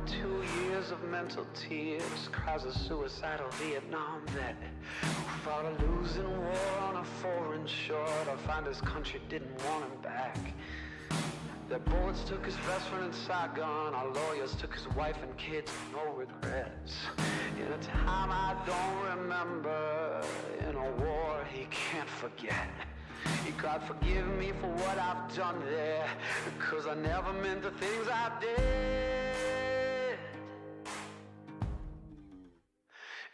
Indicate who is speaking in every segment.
Speaker 1: 2 years of mental tears, cries a suicidal Vietnam vet who fought a losing war on a foreign shore to find his country didn't want him back. Their bullets took his best friend in Saigon. Our lawyers took his wife and kids, no regrets. In a time I don't remember, in a war he can't forget. He cried, forgive me for what I've done there, 'cause I never meant the things I did.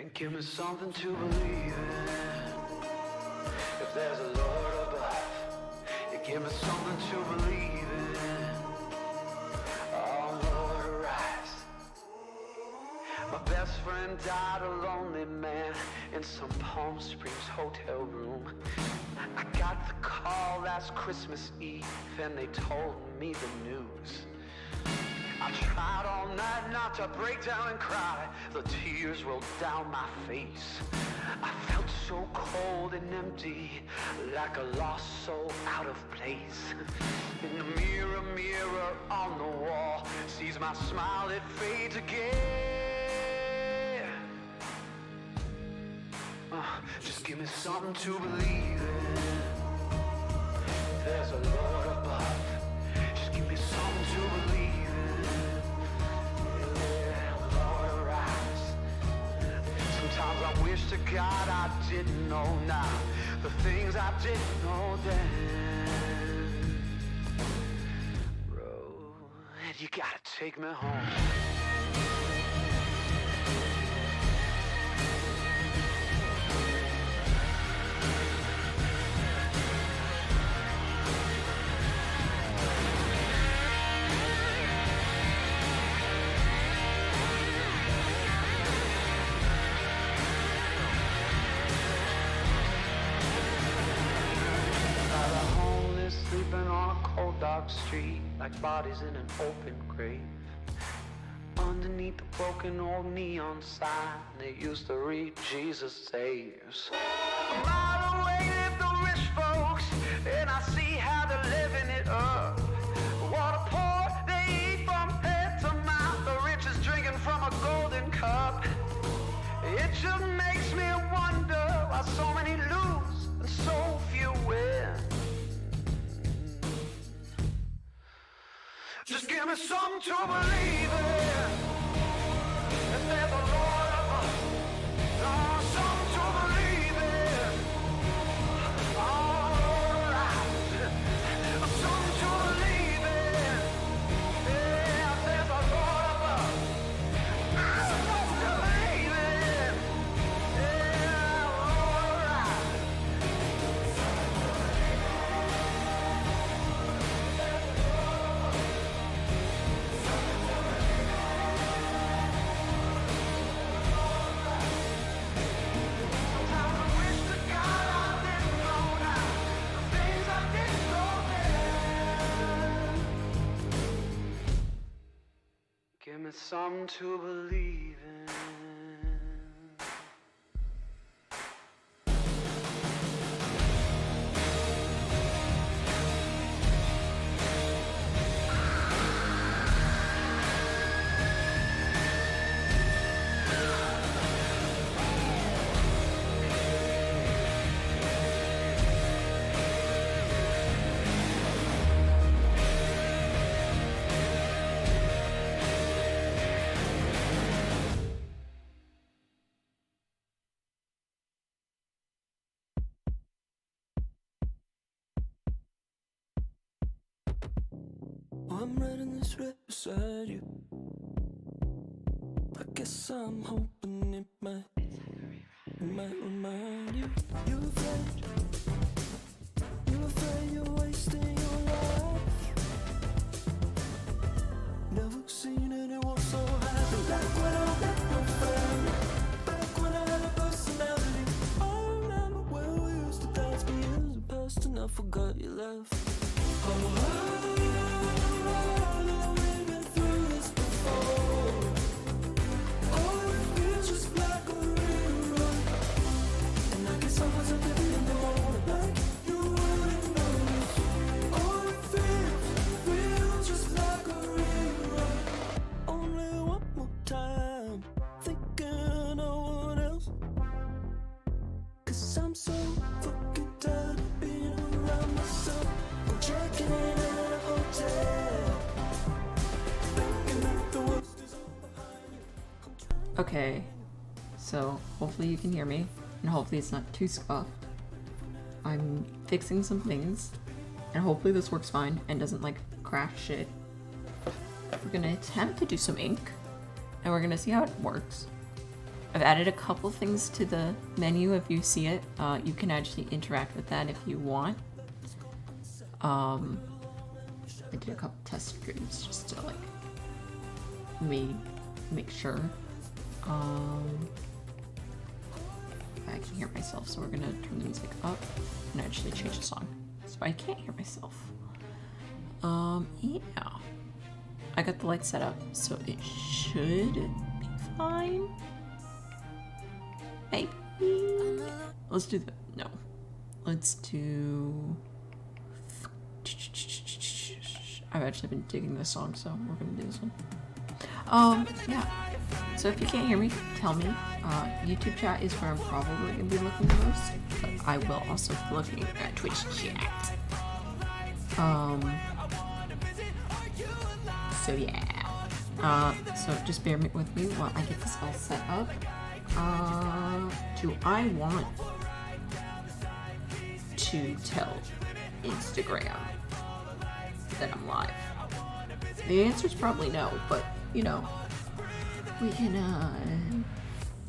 Speaker 1: And give me something to believe in. If there's a Lord above, you give me something to believe in. Oh Lord, arise. My best friend died a lonely man in some Palm Springs hotel room. I got the call last Christmas Eve and they told me the news. I tried all night not to break down and cry. The tears rolled down my face. I felt so cold and empty, like a lost soul out of place. In the mirror, mirror on the wall, sees my smile, it fades again. Just give me something to believe in. There's a Lord above. Just give me something to believe in. Yeah, Lord, arise. Sometimes I wish to God I didn't know now the things I didn't know then. Road, you gotta take me home. Sleeping on a cold dark street, like bodies in an open grave. Underneath the broken old neon sign, they used to read Jesus Saves. A mile away live the rich folks, and I see how they're living it up. What a poor, they eat from head to mouth, the rich is drinking from a golden cup. It just makes me wonder why so many lose and so few win. Just give me something to believe in. If there's a Lord above, oh, something to believe in. Oh, Lord, arise. Something to believe in. Yeah, if there's a Lord above, something to believe in. Yeah, Lord, arise. Give me something to believe in.
Speaker 2: I'm riding this right beside you. I guess I'm hoping it might remind you. You're afraid you're wasting your life. Never seen anyone so happy. Back when I had no family, back when I had a personality. I remember when we used to dance, but years have passed and I forgot you left. I was
Speaker 3: Okay, so hopefully you can hear me, and hopefully it's not too scuffed. I'm fixing some things, and hopefully this works fine and doesn't like crash shit. We're gonna attempt to do some ink, and we're gonna see how it works. I've added a couple things to the menu if you see it. You can actually interact with that if you want. I did a couple test screens just to like make sure. I can hear myself, so we're gonna turn the music up and actually change the song so I can't hear myself. Yeah, I got the light set up, so it should be fine. Maybe. Let's do no. Let's do. I've actually been digging this song, so we're gonna do this one. Yeah. So if you can't hear me, tell me. YouTube chat is where I'm probably gonna be looking the most, but I will also be looking at Twitch chat. So yeah. So just bear with me while I get this all set up. Do I want to tell Instagram that I'm live? The answer is probably no, but you know, we can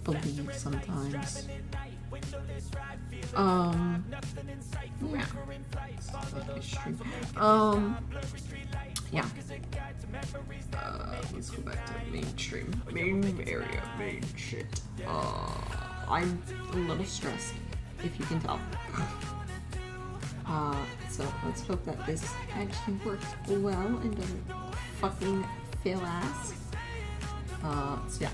Speaker 3: believe sometimes. Yeah. Yeah. Let's go back to mainstream. Main area, main shit. I'm a little stressed, if you can tell. So let's hope that this actually works well and doesn't fucking fail ass. So yeah.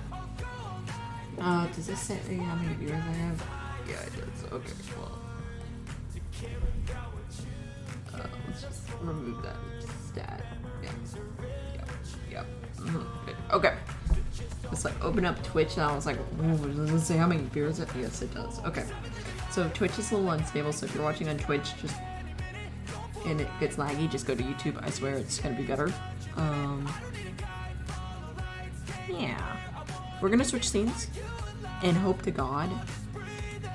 Speaker 3: Does this say how many viewers I have? Yeah, it does. Okay, well. Let's just remove that stat. Yeah. Good. Okay. Let's like open up Twitch and I was like, does it say how many viewers? Yes, it does. Okay. So Twitch is a little unstable, so if you're watching on Twitch, and it gets laggy, just go to YouTube. I swear it's gonna be better. Yeah. We're gonna switch scenes and hope to God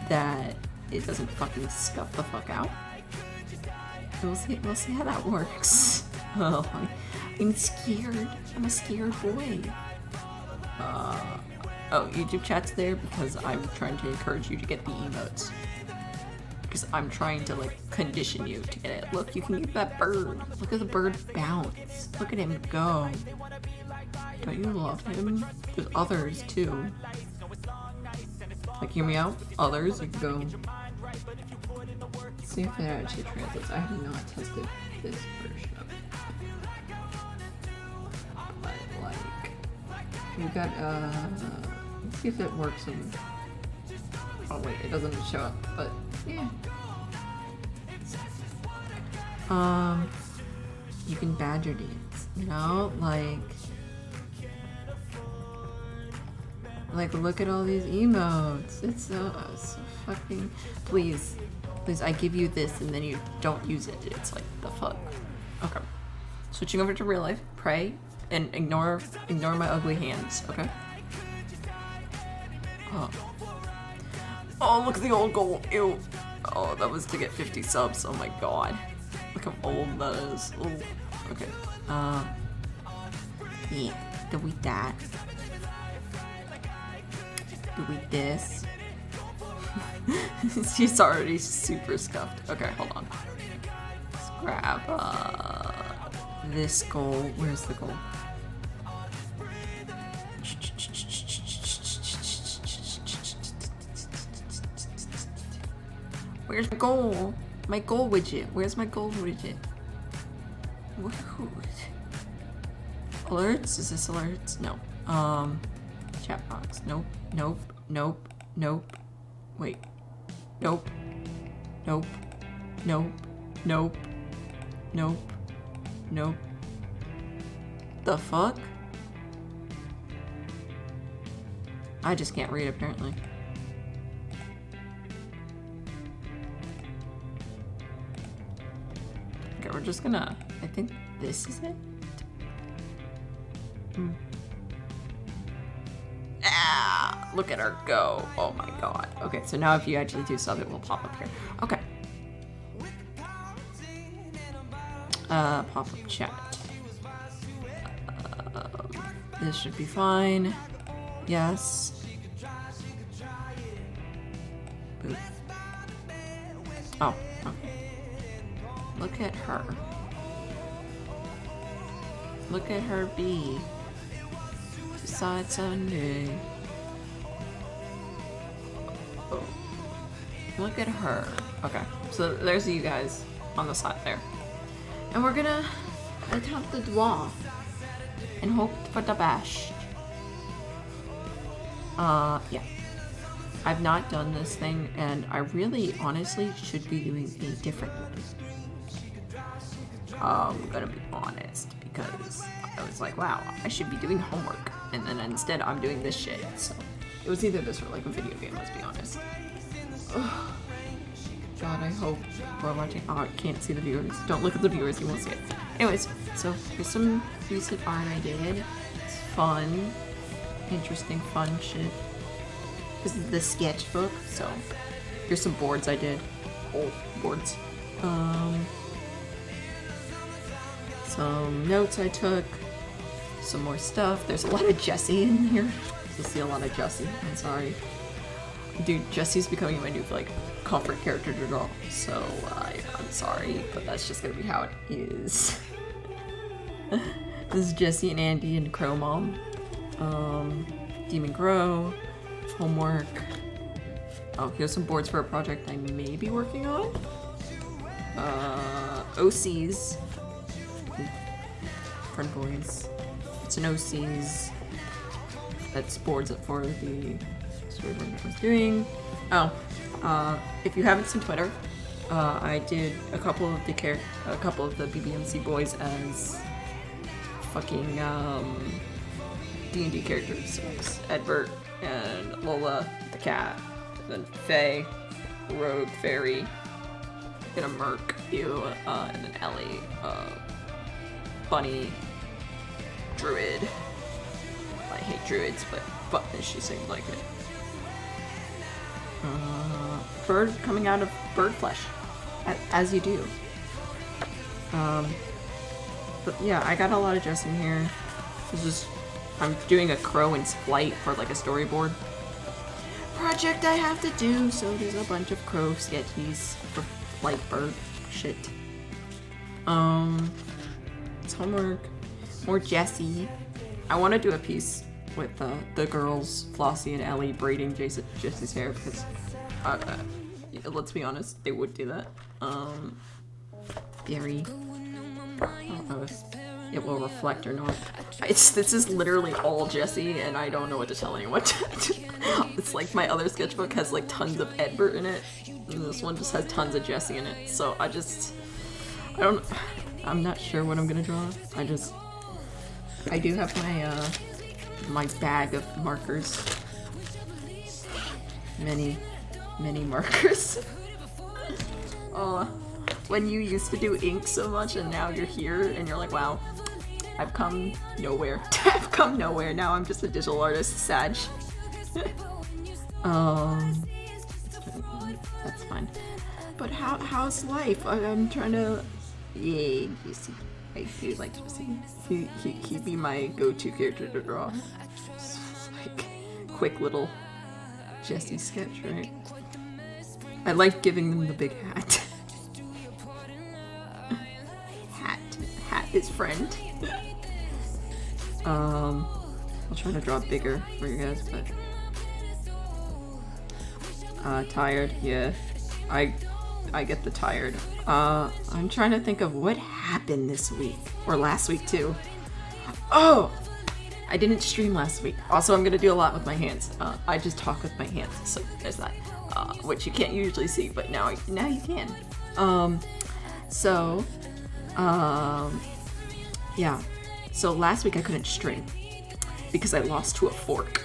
Speaker 3: that it doesn't fucking scuff the fuck out. We'll see how that works. Oh, I'm scared. I'm a scared boy. Oh, YouTube chat's there because I'm trying to encourage you to get the emotes. Because I'm trying to like condition you to get it. Look, you can get that bird. Look at the bird bounce. Look at him go. Don't you love him? There's others too. Like, hear me out? Others, you can go. See if it actually translates. I have not tested this version of it. But like, you got let's see if it works in. Oh wait, it doesn't show up, but yeah. You can badger dance, you know, like look at all these emotes. It's so fucking. Please, I give you this and then you don't use it. It's like the fuck. Okay, switching over to real life. Pray and ignore my ugly hands. Okay. Oh, look at the old goal. Ew. Oh, that was to get 50 subs. Oh my god. Look how old that is. Ooh. Okay. Yeah. Delete that. Delete this. She's already super scuffed. Okay, hold on. Let's grab this goal. Where's the goal? Where's my goal? My goal widget. Where's my goal widget? Alerts? Is this alerts? No. Chat box. Nope. Wait. Nope. The fuck? I just can't read apparently. Okay, we're just gonna, I think this is it. Ah! Look at her go. Oh my god. Okay, so now if you actually do sub, it will pop up here. Okay. Pop-up chat. This should be fine. Yes. Boop. Oh, okay. Look at her. Look at her be. Side Sunday. Oh. Look at her. Okay, so there's you guys on the side there. And we're gonna attempt the draw and hope for the best. Yeah. I've not done this thing, and I really, honestly, should be doing a different one. I'm gonna be honest, because I was like, wow, I should be doing homework, and then instead I'm doing this shit, so. It was either this or like a video game, let's be honest. Ugh. God, I hope we're watching. Oh, I can't see the viewers. Don't look at the viewers, you won't see it. Anyways, so here's some recent art I did. It's fun. Interesting, fun shit. This is the sketchbook, so here's some boards I did. Oh, boards. Some notes I took. Some more stuff. There's a lot of Jessie in here. You'll see a lot of Jessie. I'm sorry. Dude, Jessie's becoming my new, like, comfort character to draw. So, I'm sorry, but that's just gonna be how it is. This is Jessie and Andy and Crow Mom. Demon Grow. Homework. Oh, here's some boards for a project I may be working on. OCs. Friend boys. It's an OCs. That's boards for the storyboard I was doing. Oh, if you haven't seen Twitter, I did a couple of the bbmc boys as fucking D&D characters. So it's Edbert and Lola the cat, and then Faye, Rogue, Fairy, and a Merc, you, and then Ellie, Bunny, Druid. I hate druids, but she seemed like it. Bird coming out of bird flesh, as you do. But yeah, I got a lot of dress in here. It's just, I'm doing a crow in flight for like a storyboard project I have to do, so there's a bunch of crow sketchies for flight bird shit. It's homework. More Jessie. I want to do a piece with the girls, Flossie and Ellie, braiding Jessie's hair, because let's be honest, they would do that. Very. I don't know if it will reflect or not. This is literally all Jessie, and I don't know what to tell anyone. It's like my other sketchbook has like tons of Edbert in it, and this one just has tons of Jessie in it. So I'm not sure what I'm gonna draw. I do have my bag of markers. Many markers. When you used to do ink so much and now you're here and you're like, wow, I've come nowhere. I've come nowhere. Now I'm just a digital artist, Sag. That's fine. But how's life? I'm trying to... Yay, you see. I do like to see. He'd be my go-to character to draw. Just like, quick little Jessie sketch, right? I like giving them the big hat. Hat is friend. I'll try to draw bigger for you guys, but tired, yeah. I get the tired. I'm trying to think of what happened this week, or last week too. Oh! I didn't stream last week. Also, I'm gonna do a lot with my hands. I just talk with my hands, so there's that. Which you can't usually see, but now you can. Yeah. So last week I couldn't stream because I lost to a fork.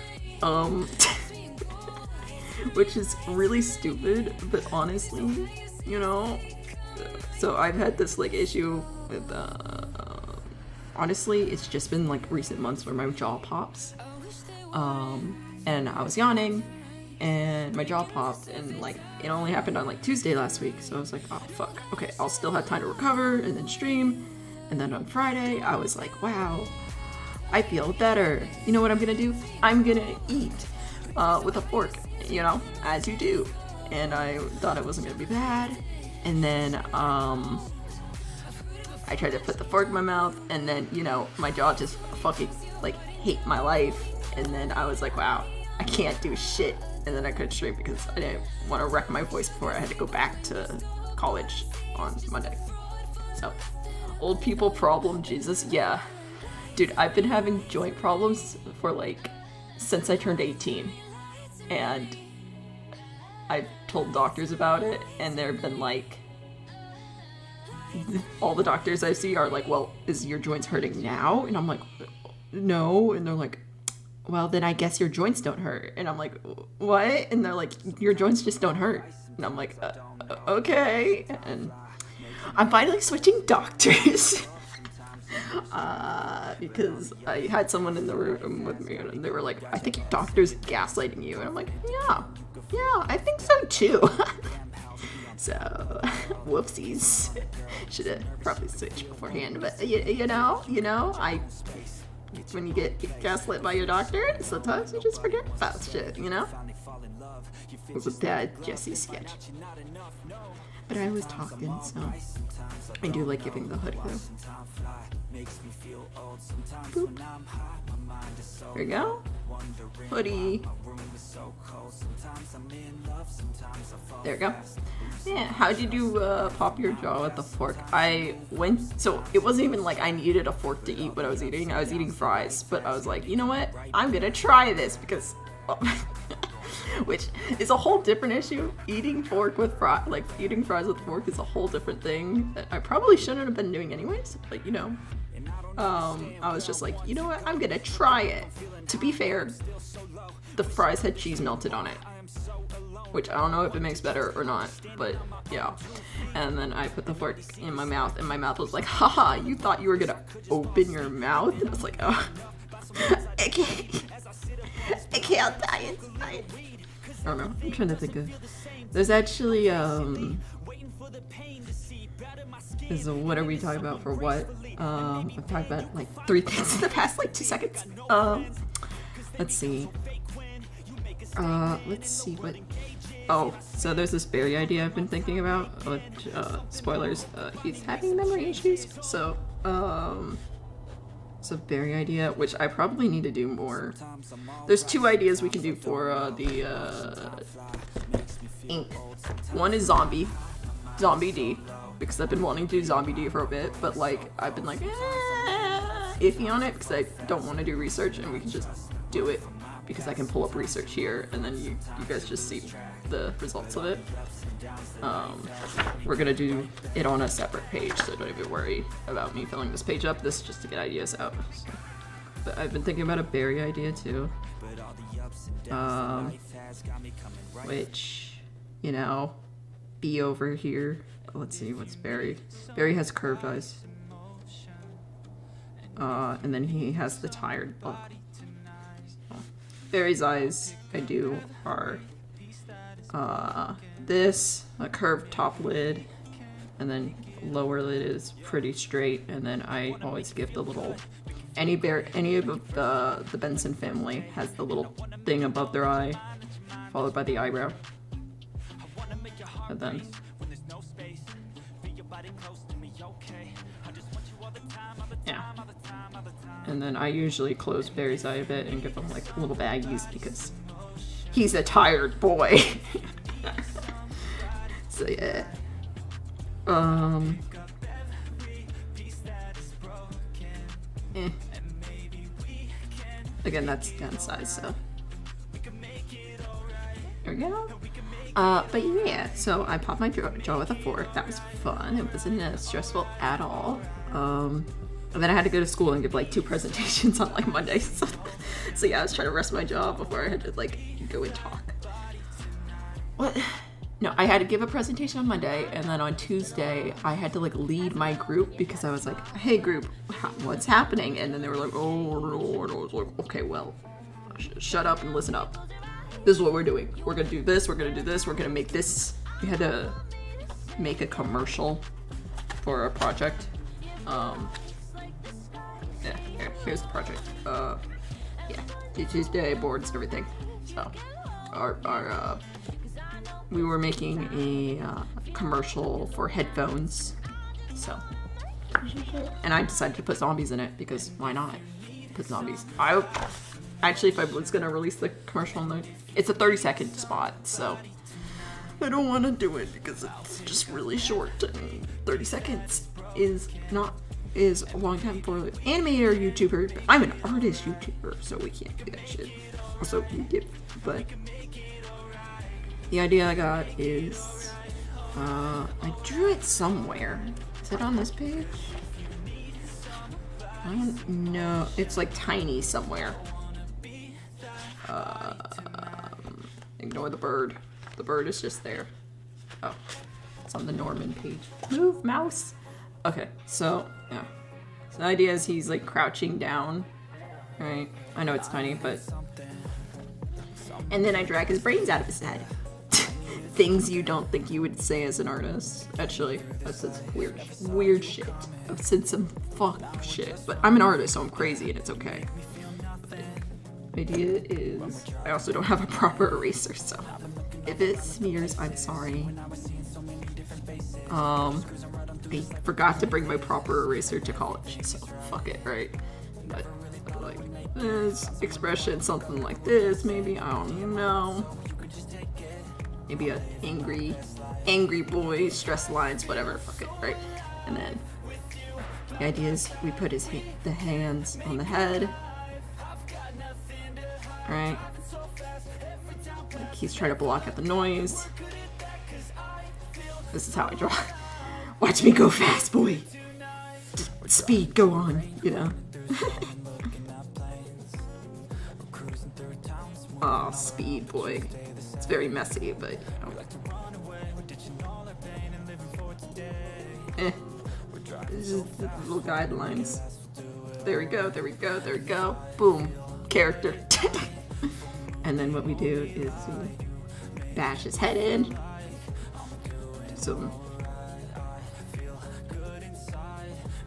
Speaker 3: Which is really stupid, but honestly, you know, so I've had this like issue with honestly, it's just been like recent months where my jaw pops. and I was yawning, and my jaw popped, and like it only happened on like Tuesday last week, so I was like, oh fuck, okay, I'll still have time to recover and then stream. And then on Friday, I was like, wow, I feel better. You know what I'm gonna do? I'm gonna eat with a fork, you know, as you do. And I thought it wasn't gonna be bad. And then I tried to put the fork in my mouth, and then, you know, my jaw just fucking like hate my life. And then I was like, wow, I can't do shit. And then I couldn't stream because I didn't want to wreck my voice before I had to go back to college on Monday. So, old people problem, Jesus, yeah. Dude, I've been having joint problems for like, since I turned 18. And I've told doctors about it, and they've been like, all the doctors I see are like, well, is your joints hurting now? And I'm like, no. And they're like, well, then I guess your joints don't hurt. And I'm like, what? And they're like, your joints just don't hurt. And I'm like, okay. And I'm finally switching doctors. Because I had someone in the room with me, and they were like, I think your doctor's gaslighting you. And I'm like, yeah, I think so too. So, whoopsies. Should have probably switched beforehand, but you know, when you get gaslit by your doctor, sometimes you just forget about shit, you know? It was a bad Jesse sketch. But I was talking, so I do like giving the hoodie though. Boop. There you go. Hoodie. There we go. Yeah, how did you pop your jaw with the fork? I went, so it wasn't even like I needed a fork to eat what I was eating. I was eating fries, but I was like, you know what? I'm gonna try this because, which is a whole different issue. Eating fries with fork is a whole different thing that I probably shouldn't have been doing anyways. But you know, I was just like, you know what? I'm gonna try it. To be fair, the fries had cheese melted on it, which I don't know if it makes better or not, but yeah. And then I put the fork in my mouth, and my mouth was like, haha, you thought you were gonna open your mouth? And I was like, oh, I can't die inside. I don't know, I'm trying to think of, there's actually, is what are we talking about for what? I've talked about like 3 things in the past like 2 seconds. Let's see what. Oh, so there's this Barry idea I've been thinking about, which, spoilers, he's having memory issues, so, it's a Barry idea, which I probably need to do more. There's 2 ideas we can do for, the, ink. One is Zombie D, because I've been wanting to do Zombie D for a bit, but, like, I've been, like, iffy on it, because I don't want to do research, and we can just do it, because I can pull up research here, and then you guys just see the results of it. We're gonna do it on a separate page, so don't even worry about me filling this page up. This is just to get ideas out. But I've been thinking about a Barry idea too. Which, you know, B over here. Let's see, what's Barry? Barry has curved eyes. And then he has the tired look. Barry's eyes, I do, are this, a curved top lid, and then lower lid is pretty straight, and then I always give the little, any of the Benson family has the little thing above their eye, followed by the eyebrow, and then yeah. And then I usually close Barry's eye a bit and give him like little baggies because he's a tired boy. So yeah. Again, that's downside, so there we go. But yeah, so I popped my jaw with a fork. That was fun. It wasn't stressful at all. And then I had to go to school and give like 2 presentations on like Monday. So yeah, I was trying to rest my jaw before I had to like go and talk. What? No, I had to give a presentation on Monday, and then on Tuesday I had to like lead my group because I was like, hey group, what's happening? And then they were like, oh no, and I was like, okay, well, shut up and listen up. This is what we're doing. We're gonna do this, we're gonna do this, we're gonna make this. We had to make a commercial for a project. Yeah, here's the project. Yeah, Tuesday boards and everything. So, we were making a commercial for headphones. So, and I decided to put zombies in it because why not? Put zombies. Actually, if I was gonna release the commercial, it's a 30-second spot, so I don't want to do it because it's just really short, and 30 seconds is a long time for an animator or YouTuber. But I'm an artist YouTuber, so we can't do that shit. Also, but the idea I got is I drew it somewhere. Is it on this page? I don't know. It's like tiny somewhere. Ignore the bird. The bird is just there. Oh, it's on the Norman page. Move, mouse. Okay, so yeah. So the idea is he's like crouching down. Right? I know it's tiny, but. And then I drag his brains out of his head. Things you don't think you would say as an artist. Actually, I've said some weird shit. I've said some fuck shit. But I'm an artist, so I'm crazy and it's okay. But the idea is, I also don't have a proper eraser, so if it smears, I'm sorry. I forgot to bring my proper eraser to college, so fuck it, right? But like this expression, something like this, maybe, I don't know. Maybe a angry boy, stress lines, whatever, fuck it, right? And then the idea is we put the hands on the head, right? Like he's trying to block out the noise. This is how I draw. Watch me go fast, boy. Speed, go on, you know? Oh, speed, boy. It's very messy, but just little guidelines. There we go, there we go, there we go. Boom. Character. And then what we do is we bash his head in.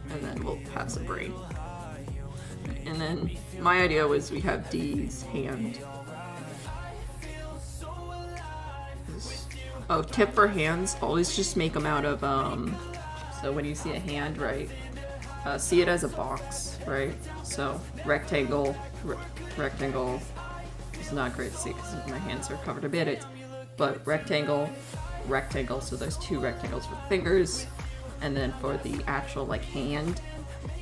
Speaker 3: And then we'll have some brain. And then my idea was we have D's hand. Oh, tip for hands, always just make them out of, so when you see a hand, right, see it as a box, right? So rectangle, rectangle, it's not great to see because my hands are covered a bit, but rectangle, rectangle, so there's two rectangles for fingers, and then for the actual, like, hand,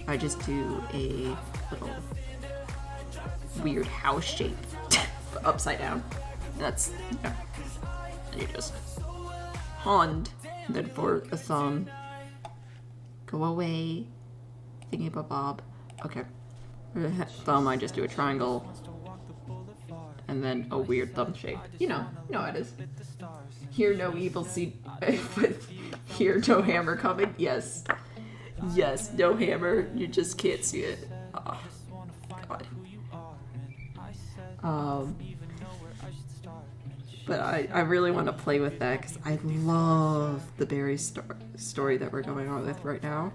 Speaker 3: I just do a little weird house shape, upside down, and that's, yeah. And you just hand, and then for a thumb, go away, thingy bob. Okay, for the thumb I just do a triangle, and then a weird thumb shape. You know how it is. Hear no evil, see, hear no hammer coming. Yes, no hammer. You just can't see it. Oh, God. But I really want to play with that because I love the Barry story that we're going on with right now.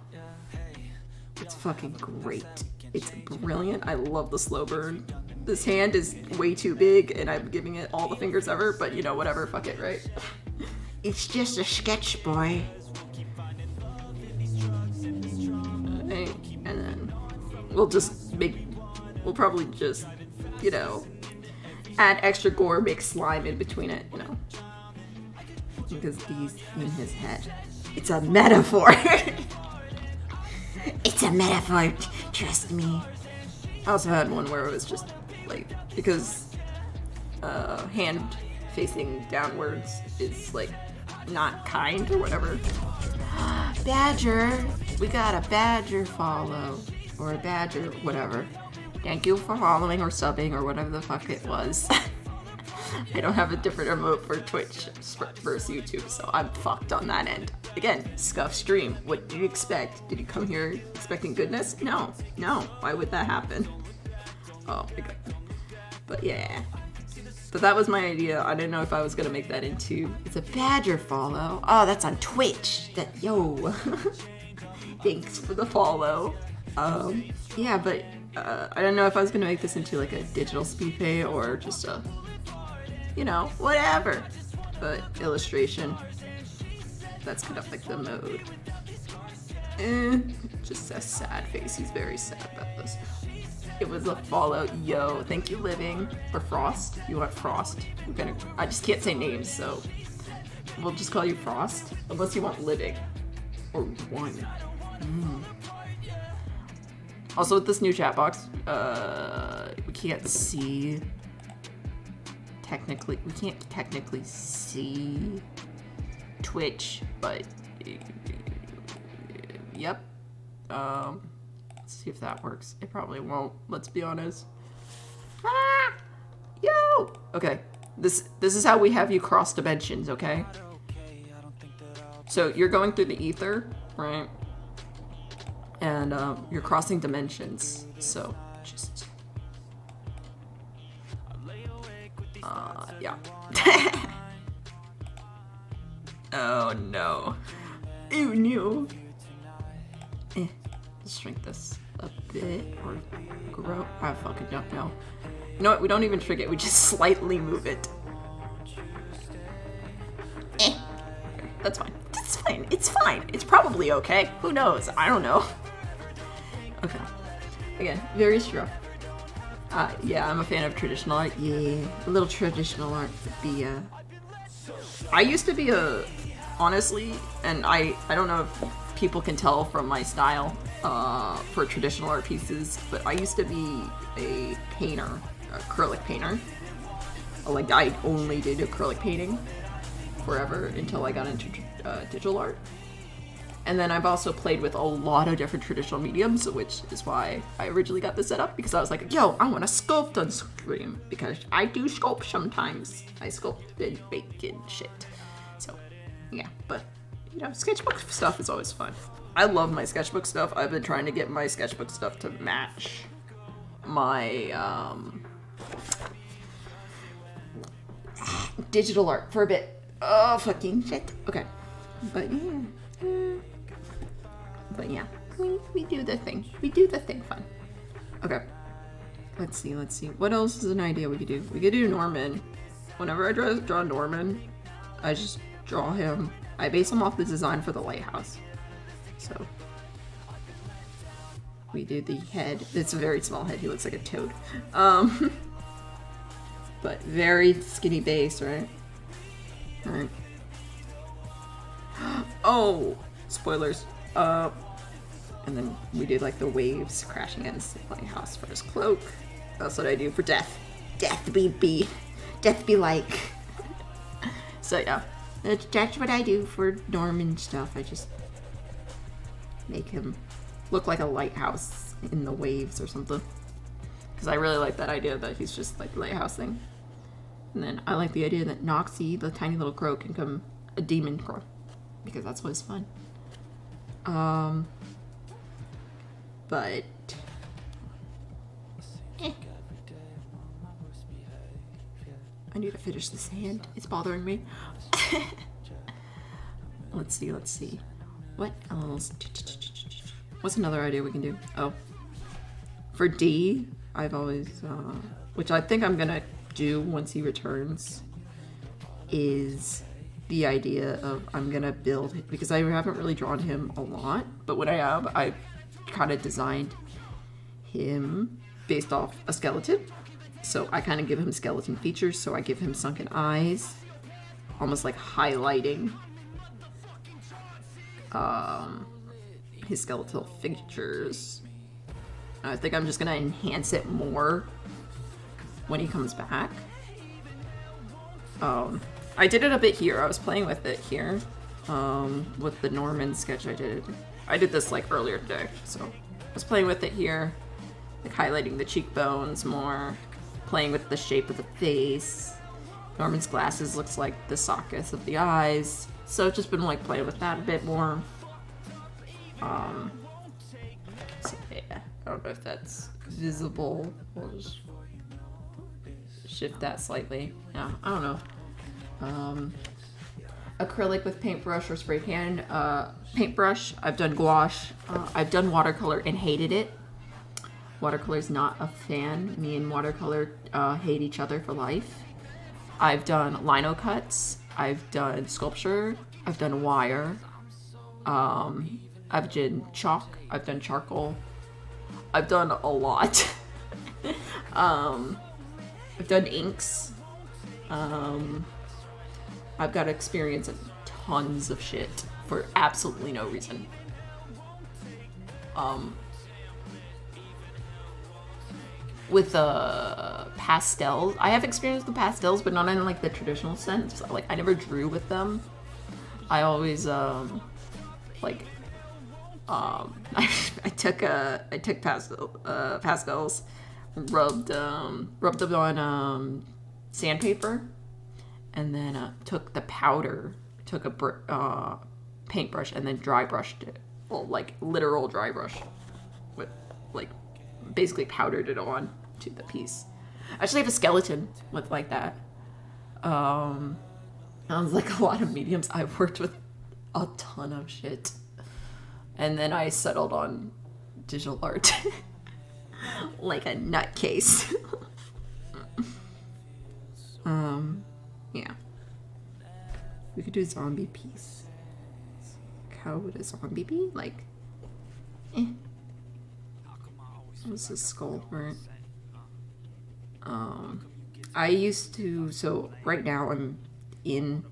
Speaker 3: It's fucking great. It's brilliant. I love the slow burn. This hand is way too big and I'm giving it all the fingers ever, but you know, whatever, fuck it, right? It's just a sketch, boy. Right, and then we'll probably just, you know, add extra gore, make slime in between it, you know. Because he's in his head. It's a metaphor. It's a metaphor, trust me. I also had one where it was just like, because hand facing downwards is like not kind or whatever. Badger, we got a badger follow, or a badger, whatever. Thank you for following or subbing or whatever the fuck it was. I don't have a different remote for Twitch versus YouTube, so I'm fucked on that end. Again, scuff stream. What did you expect? Did you come here expecting goodness? No. Why would that happen? Oh my God. But yeah. But that was my idea. I didn't know if I was gonna make that into. It's a badger follow. Oh, that's on Twitch. Yo. Thanks for the follow. Yeah, but I don't know if I was gonna make this into like a digital speed pay or just a, whatever. But illustration. That's kind of like the mode. Just a sad face. He's very sad about this. It was a follow. Yo, thank you, Living. Or Frost. You want Frost? I just can't say names, so we'll just call you Frost. Unless you want Living. Or one. Also, with this new chat box, we can't see. We can't technically see Twitch, but yep. Let's see if that works. It probably won't. Let's be honest. Yo. Okay. This is how we have you cross dimensions. Okay. So you're going through the ether, right? And you're crossing dimensions. So just yeah. Oh no. Ew, no. Let's shrink this a bit or grow. I fucking don't know. You know what? We don't even shrink it. We just slightly move it. That's fine. It's fine. It's fine. It's probably okay. Who knows? I don't know. Okay. Again, very rough. Yeah, I'm a fan of traditional art. Yeah, a little traditional art would be. I used to be honestly, and I don't know if people can tell from my style for traditional art pieces, but I used to be a painter, acrylic painter. Like I only did acrylic painting forever until I got into digital art. And then I've also played with a lot of different traditional mediums, which is why I originally got this set up, because I was like, yo, I want to sculpt on stream, because I do sculpt sometimes. I sculpt and bake and shit. So, yeah, but, sketchbook stuff is always fun. I love my sketchbook stuff. I've been trying to get my sketchbook stuff to match my, digital art for a bit. Oh, fucking shit. Okay. But, yeah. But yeah, we do the thing. We do the thing fun. Okay. Let's see. What else is an idea we could do? We could do Norman. Whenever I draw Norman, I just draw him. I base him off the design for the lighthouse. So we do the head. It's a very small head. He looks like a toad. But very skinny base, right? Alright. Oh! Spoilers. And then we did like the waves crashing against the lighthouse for his cloak. That's what I do for death. Death be like. So yeah, that's what I do for Norman stuff. I just make him look like a lighthouse in the waves or something. Because I really like that idea that he's just like a lighthouse thing. And then I like the idea that Noxie, the tiny little crow, can become a demon crow. Because that's what's fun. But I need to finish this hand. It's bothering me. Let's see. What else? What's another idea we can do? Oh, for D, I've always, which I think I'm gonna do once he returns, is the idea of I'm gonna build, because I haven't really drawn him a lot, but when I have, I kind of designed him based off a skeleton. So I kind of give him skeleton features. So I give him sunken eyes, almost like highlighting his skeletal features. I think I'm just gonna enhance it more when he comes back. I did it a bit here. I was playing with it here with the Norman sketch I did. I did this like earlier today, so I was playing with it here, like highlighting the cheekbones more, playing with the shape of the face. Norman's glasses looks like the sockets of the eyes, so I've just been like playing with that a bit more. So yeah, I don't know if that's visible. shift that slightly. Yeah, I don't know. Acrylic with paintbrush or spray can. Paintbrush, I've done gouache. I've done watercolor and hated it. Watercolor's not a fan. Me and watercolor hate each other for life. I've done lino cuts. I've done sculpture. I've done wire. I've done chalk. I've done charcoal. I've done a lot. I've done inks. I've got experience in tons of shit for absolutely no reason. With pastels, I have experience with pastels, but not in like the traditional sense. Like I never drew with them. I always I took pastels, rubbed them on sandpaper, and then took the powder, took a paintbrush, and then dry brushed it. Well, like literal dry brush, with like basically powdered it on to the piece. I actually have a skeleton with like that. Sounds like a lot of mediums. I've worked with a ton of shit. And then I settled on digital art. Like a nutcase. Yeah. We could do a zombie piece. How would a zombie be? Like, What's this skull burnt? I used to, so right now I'm in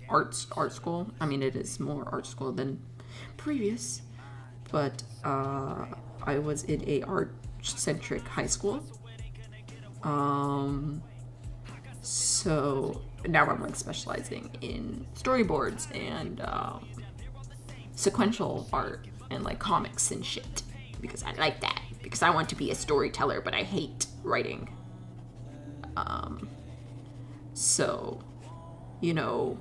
Speaker 3: art school. I mean, it is more art school than previous, but I was in a art-centric high school. So now I'm like specializing in storyboards and sequential art and like comics and shit, because I like that, because I want to be a storyteller, but I hate writing. So, you know,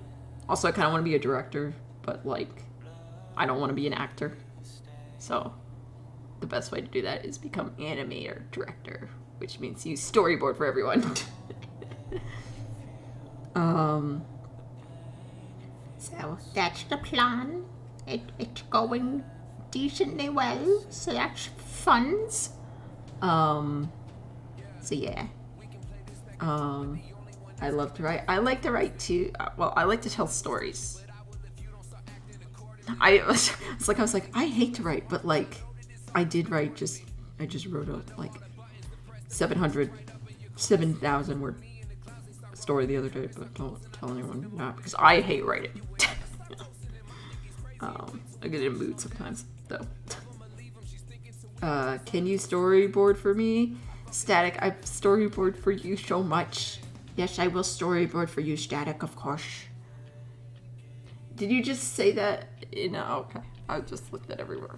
Speaker 3: also I kind of want to be a director, but like I don't want to be an actor. So the best way to do that is become animator director, which means you storyboard for everyone. So that's the plan. It's going decently well, so that's funds. So yeah. I love to write. I like to write too. Well, I like to tell stories. I was like, I hate to write, but like, I did write I just wrote a like 7,000 word story the other day, but don't tell anyone that, because I hate writing. I get in a mood sometimes, though. Can you storyboard for me? Static, I've storyboard for you so much. Yes, I will storyboard for you, Static, of course. Did you just say that? No, okay. I just looked at everywhere.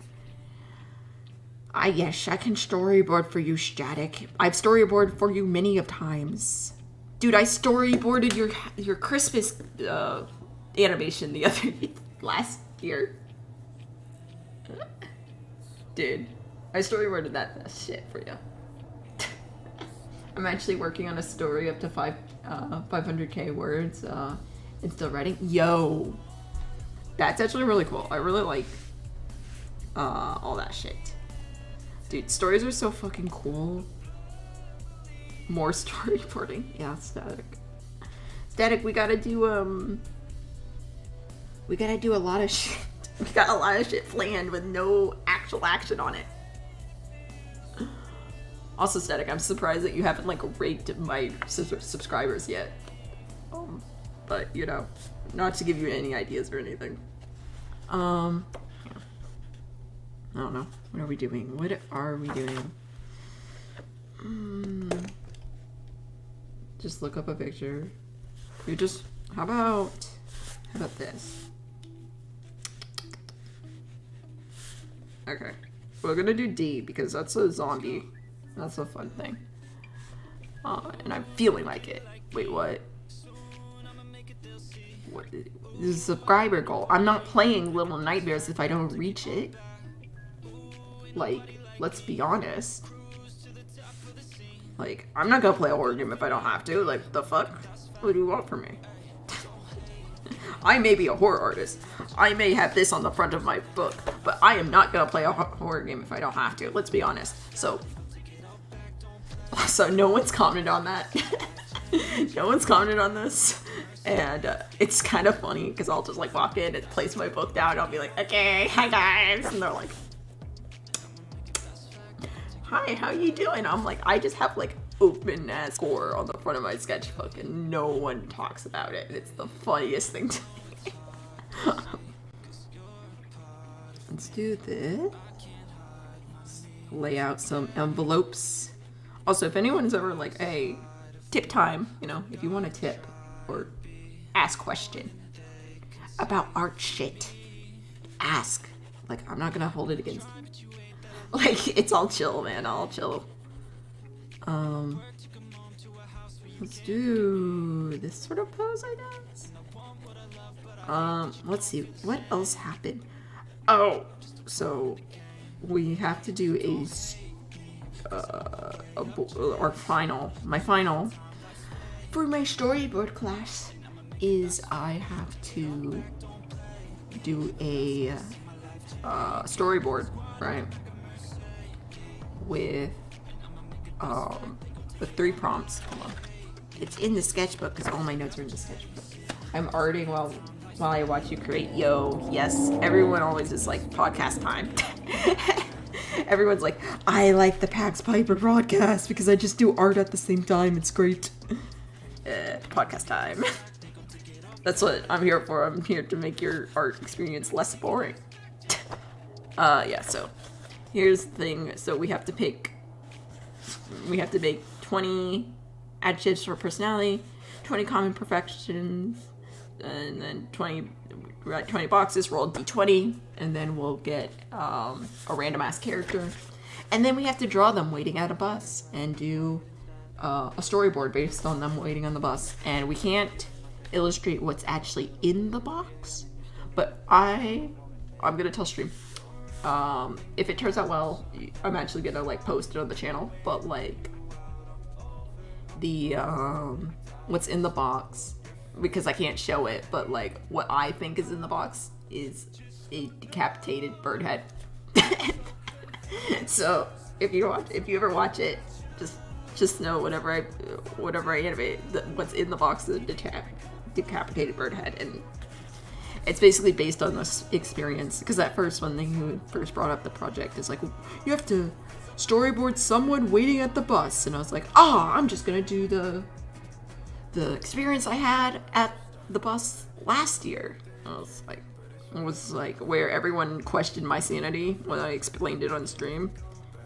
Speaker 3: Yes, I can storyboard for you, Static. I've storyboarded for you many of times. Dude, I storyboarded your Christmas animation the other last year. Dude, I storyboarded that shit for you. I'm actually working on a story up to 500k words and still writing. Yo, that's actually really cool. I really like all that shit. Dude, stories are so fucking cool. More storyboarding. Yeah, Static. Static, we gotta do a lot of shit. We got a lot of shit planned with no actual action on it. Also, Static, I'm surprised that you haven't like raped my subscribers yet. But you know, not to give you any ideas or anything. Yeah. I don't know. What are we doing? What are we doing? Just look up a picture. You just, how about this? Okay. We're gonna do D because that's a zombie. That's a fun thing. And I'm feeling like it. Wait, what? What? This is a subscriber goal. I'm not playing Little Nightmares if I don't reach it. Like, let's be honest. Like, I'm not gonna play a horror game if I don't have to. Like, the fuck? What do you want from me? I may be a horror artist. I may have this on the front of my book, but I am not gonna play a horror game if I don't have to. Let's be honest. So no one's commented on that. No one's commented on this. And it's kind of funny because I'll just like walk in and place my book down and I'll be like, okay, hi guys. And they're like, hi, how you doing? I'm like, I just have like open ass score on the front of my sketchbook and no one talks about it. It's the funniest thing to me. Let's do this. Lay out some envelopes. Also, if anyone's ever like, hey, tip time, you know, if you want a tip or ask question about art shit, ask. Like, I'm not gonna hold it against you. Like, it's all chill, man, all chill. Let's do this sort of pose, I guess. Let's see, what else happened? Oh, so we have to do my final for my storyboard class is I have to do a storyboard, right? With 3 prompts. Hold on. It's in the sketchbook because all my notes are in the sketchbook. I'm arting while I watch you create. Yo, yes, everyone always is like podcast time. Everyone's like, I like the Pax Piper broadcast because I just do art at the same time. It's great. Podcast time. That's what I'm here for. I'm here to make your art experience less boring. Yeah, so here's the thing. So we have to make 20 adjectives for personality, 20 common perfections, and then 20 boxes, roll a d20, and then we'll get a random ass character. And then we have to draw them waiting at a bus and do a storyboard based on them waiting on the bus. And we can't illustrate what's actually in the box, but I'm gonna tell stream. If it turns out well, I'm actually gonna like post it on the channel, but like the what's in the box, because I can't show it, but like what I think is in the box is a decapitated bird head. So if you ever watch it, just know whatever I animate, what's in the box is a decapitated bird head, and it's basically based on this experience. Because at first, when they first brought up the project, it's like, you have to storyboard someone waiting at the bus, and I was like, I'm just gonna do the experience I had at the bus last year. It was like where everyone questioned my sanity when I explained it on stream,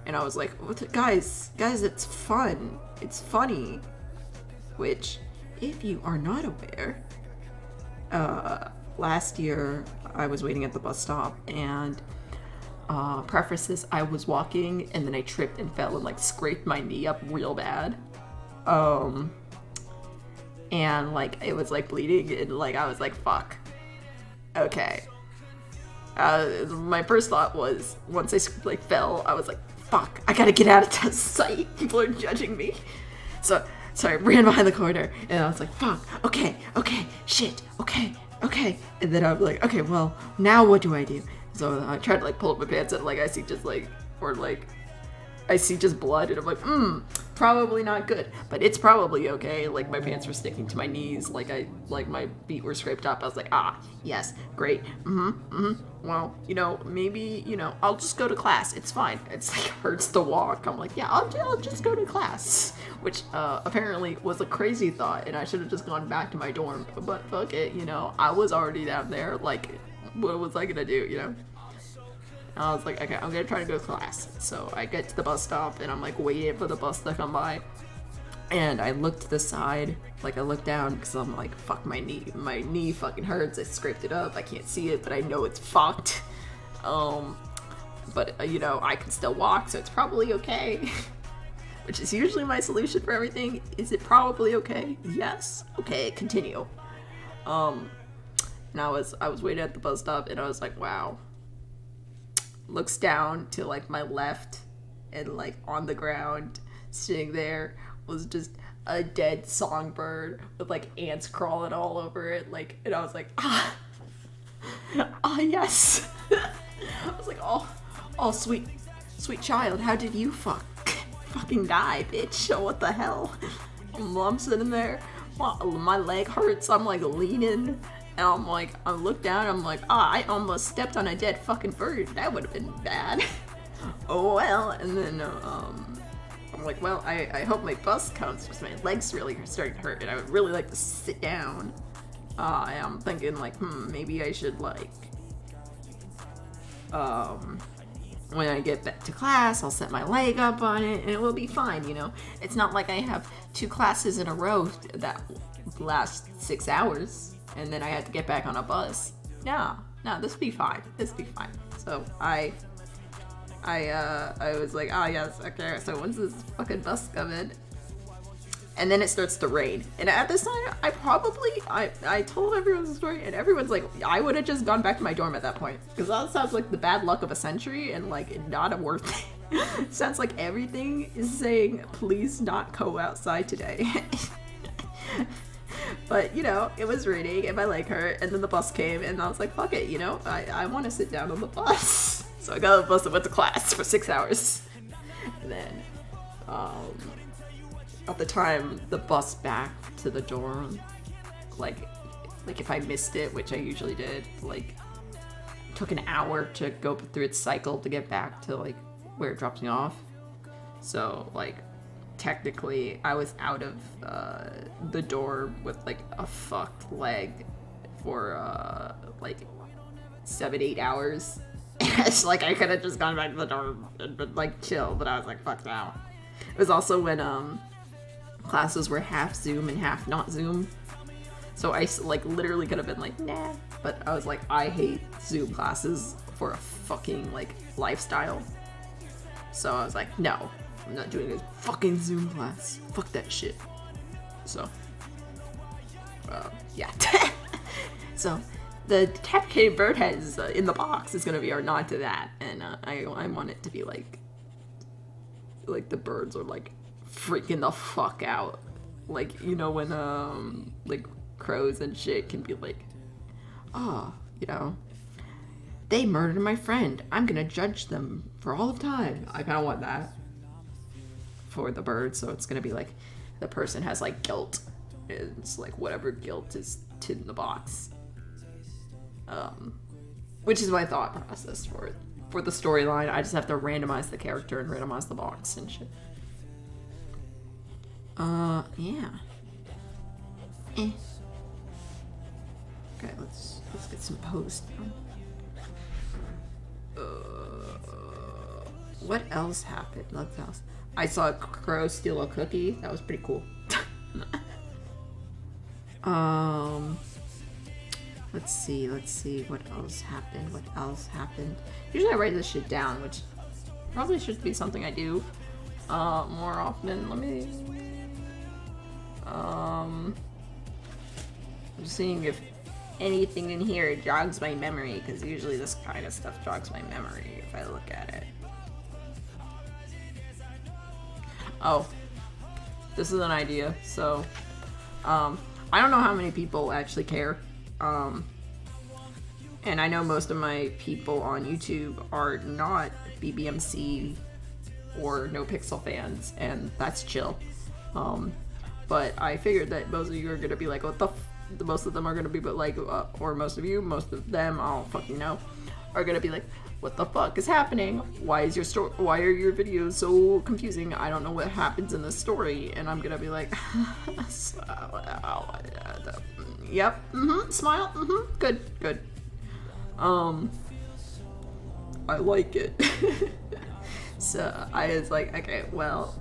Speaker 3: and I was like, guys, it's fun, it's funny. Which, if you are not aware, last year I was waiting at the bus stop, and prefaces, I was walking and then I tripped and fell and like scraped my knee up real bad. And like it was like bleeding, and like I was like, fuck. Okay. My first thought was, once I like fell, I was like, fuck, I gotta get out of this sight. People are judging me. So I ran behind the corner and I was like, fuck, okay, shit, okay. And then I'm like, okay, well, now what do I do? So I tried to like pull up my pants and like I see just blood, and I'm like, probably not good, but it's probably okay. Like my pants were sticking to my knees, like my feet were scraped up. I was like, yes, great. Well, maybe, I'll just go to class. It's fine. It's like hurts to walk. I'm like, yeah, I'll just go to class, which apparently was a crazy thought, and I should have just gone back to my dorm. But fuck it, I was already down there. Like, what was I gonna do? I was like, okay, I'm gonna try to go to class. So I get to the bus stop and I'm like waiting for the bus to come by. And I looked to the side, like I looked down because I'm like, fuck, my knee fucking hurts. I scraped it up. I can't see it, but I know it's fucked. But I can still walk, so it's probably okay. Which is usually my solution for everything. Is it probably okay? Yes. Okay, continue. And I was waiting at the bus stop and I was like, wow. Looks down to like my left and like on the ground sitting there was just a dead songbird with like ants crawling all over it, like, and I was like, yes. I was like, oh, sweet child, how did you fucking die, bitch? What the hell? I'm sitting there, my leg hurts, I'm like leaning, and I'm like, I look down, I'm like, I almost stepped on a dead fucking bird. That would have been bad. Oh well. And then I'm like, well, I hope my bus comes because my legs really are starting to hurt and I would really like to sit down. I'm thinking like, maybe I should like, when I get back to class, I'll set my leg up on it and it will be fine, you know? It's not like I have 2 classes in a row that last 6 hours and then I had to get back on a bus. No, this will be fine. So I was like, oh yes, okay, so when's this fucking bus coming? And then it starts to rain. And at this time, I told everyone the story, and everyone's like, I would have just gone back to my dorm at that point. Because that sounds like the bad luck of a century, and like, not a worth it. Sounds like everything is saying, please not go outside today. But, you know, it was raining, and my leg hurt, and then the bus came, and I was like, fuck it, you know, I want to sit down on the bus. So I got on the bus and went to class for 6 hours. And then, at the time, the bus back to the dorm, like if I missed it, which I usually did, like, took an hour to go through its cycle to get back to, like, where it drops me off. So, like, technically, I was out of the dorm with, like, a fucked leg for, like, 7-8 hours. It's like, I could have just gone back to the dorm and been, like, chill, but I was like, fuck now. It was also when, classes were half Zoom and half not Zoom. So I, like, literally could have been like, nah. But I was like, I hate Zoom classes for a fucking, like, lifestyle. So I was like, no, I'm not doing a fucking Zoom class. Fuck that shit. So, yeah. So, the Captivated Bird heads in the box is gonna be our nod to that. And I want it to be like the birds are, like, freaking the fuck out. Like, you know, when, like, crows and shit can be like, oh, you know, they murdered my friend. I'm gonna judge them for all of time. I kind of want that for the birds. So it's gonna be like, the person has, like, guilt. It's like whatever guilt is in the box. Which is my thought process for it. For the storyline, I just have to randomize the character and randomize the box and shit. Yeah. Okay, let's get some post. What else happened? What else? I saw a crow steal a cookie. That was pretty cool. Let's see. What else happened? Usually I write this shit down, which probably should be something I do more often. Let me. I'm seeing if anything in here jogs my memory, because usually this kind of stuff jogs my memory if I look at it. Oh, this is an idea. So, I don't know how many people actually care. And I know most of my people on YouTube are not bbmc or No Pixel fans, and that's chill. But I figured that most of you are gonna be like, what the most of them are gonna be, but like, or most of them, I don't fucking know, are gonna be like, what the fuck is happening? Why are your videos so confusing? I don't know what happens in the story. And I'm gonna be like, yep, smile, good. I like it. So I was like, okay, well,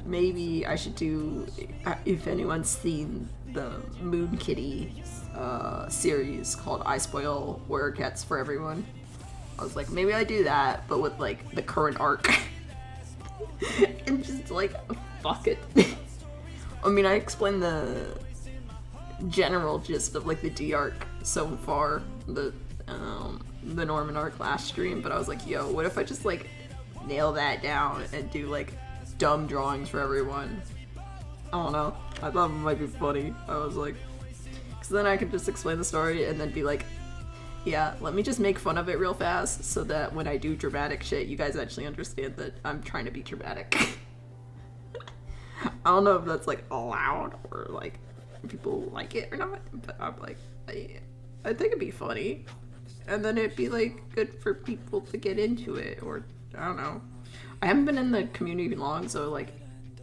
Speaker 3: maybe I should do, if anyone's seen the Moon Kitty series called I Spoil Warrior Cats for Everyone. I was like, maybe I do that, but with, like, the current arc. And just, like, fuck it. I mean, I explained the general gist of, like, the D arc so far, the Norman arc last stream, but I was like, yo, what if I just, like, nail that down and do, like, dumb drawings for everyone. I don't know. I thought it might be funny. I was like, because then I could just explain the story and then be like, yeah, let me just make fun of it real fast so that when I do dramatic shit, you guys actually understand that I'm trying to be dramatic. I don't know if that's like allowed or like people like it or not, but I'm like, I think it'd be funny. And then it'd be like good for people to get into it, or I don't know. I haven't been in the community long, so like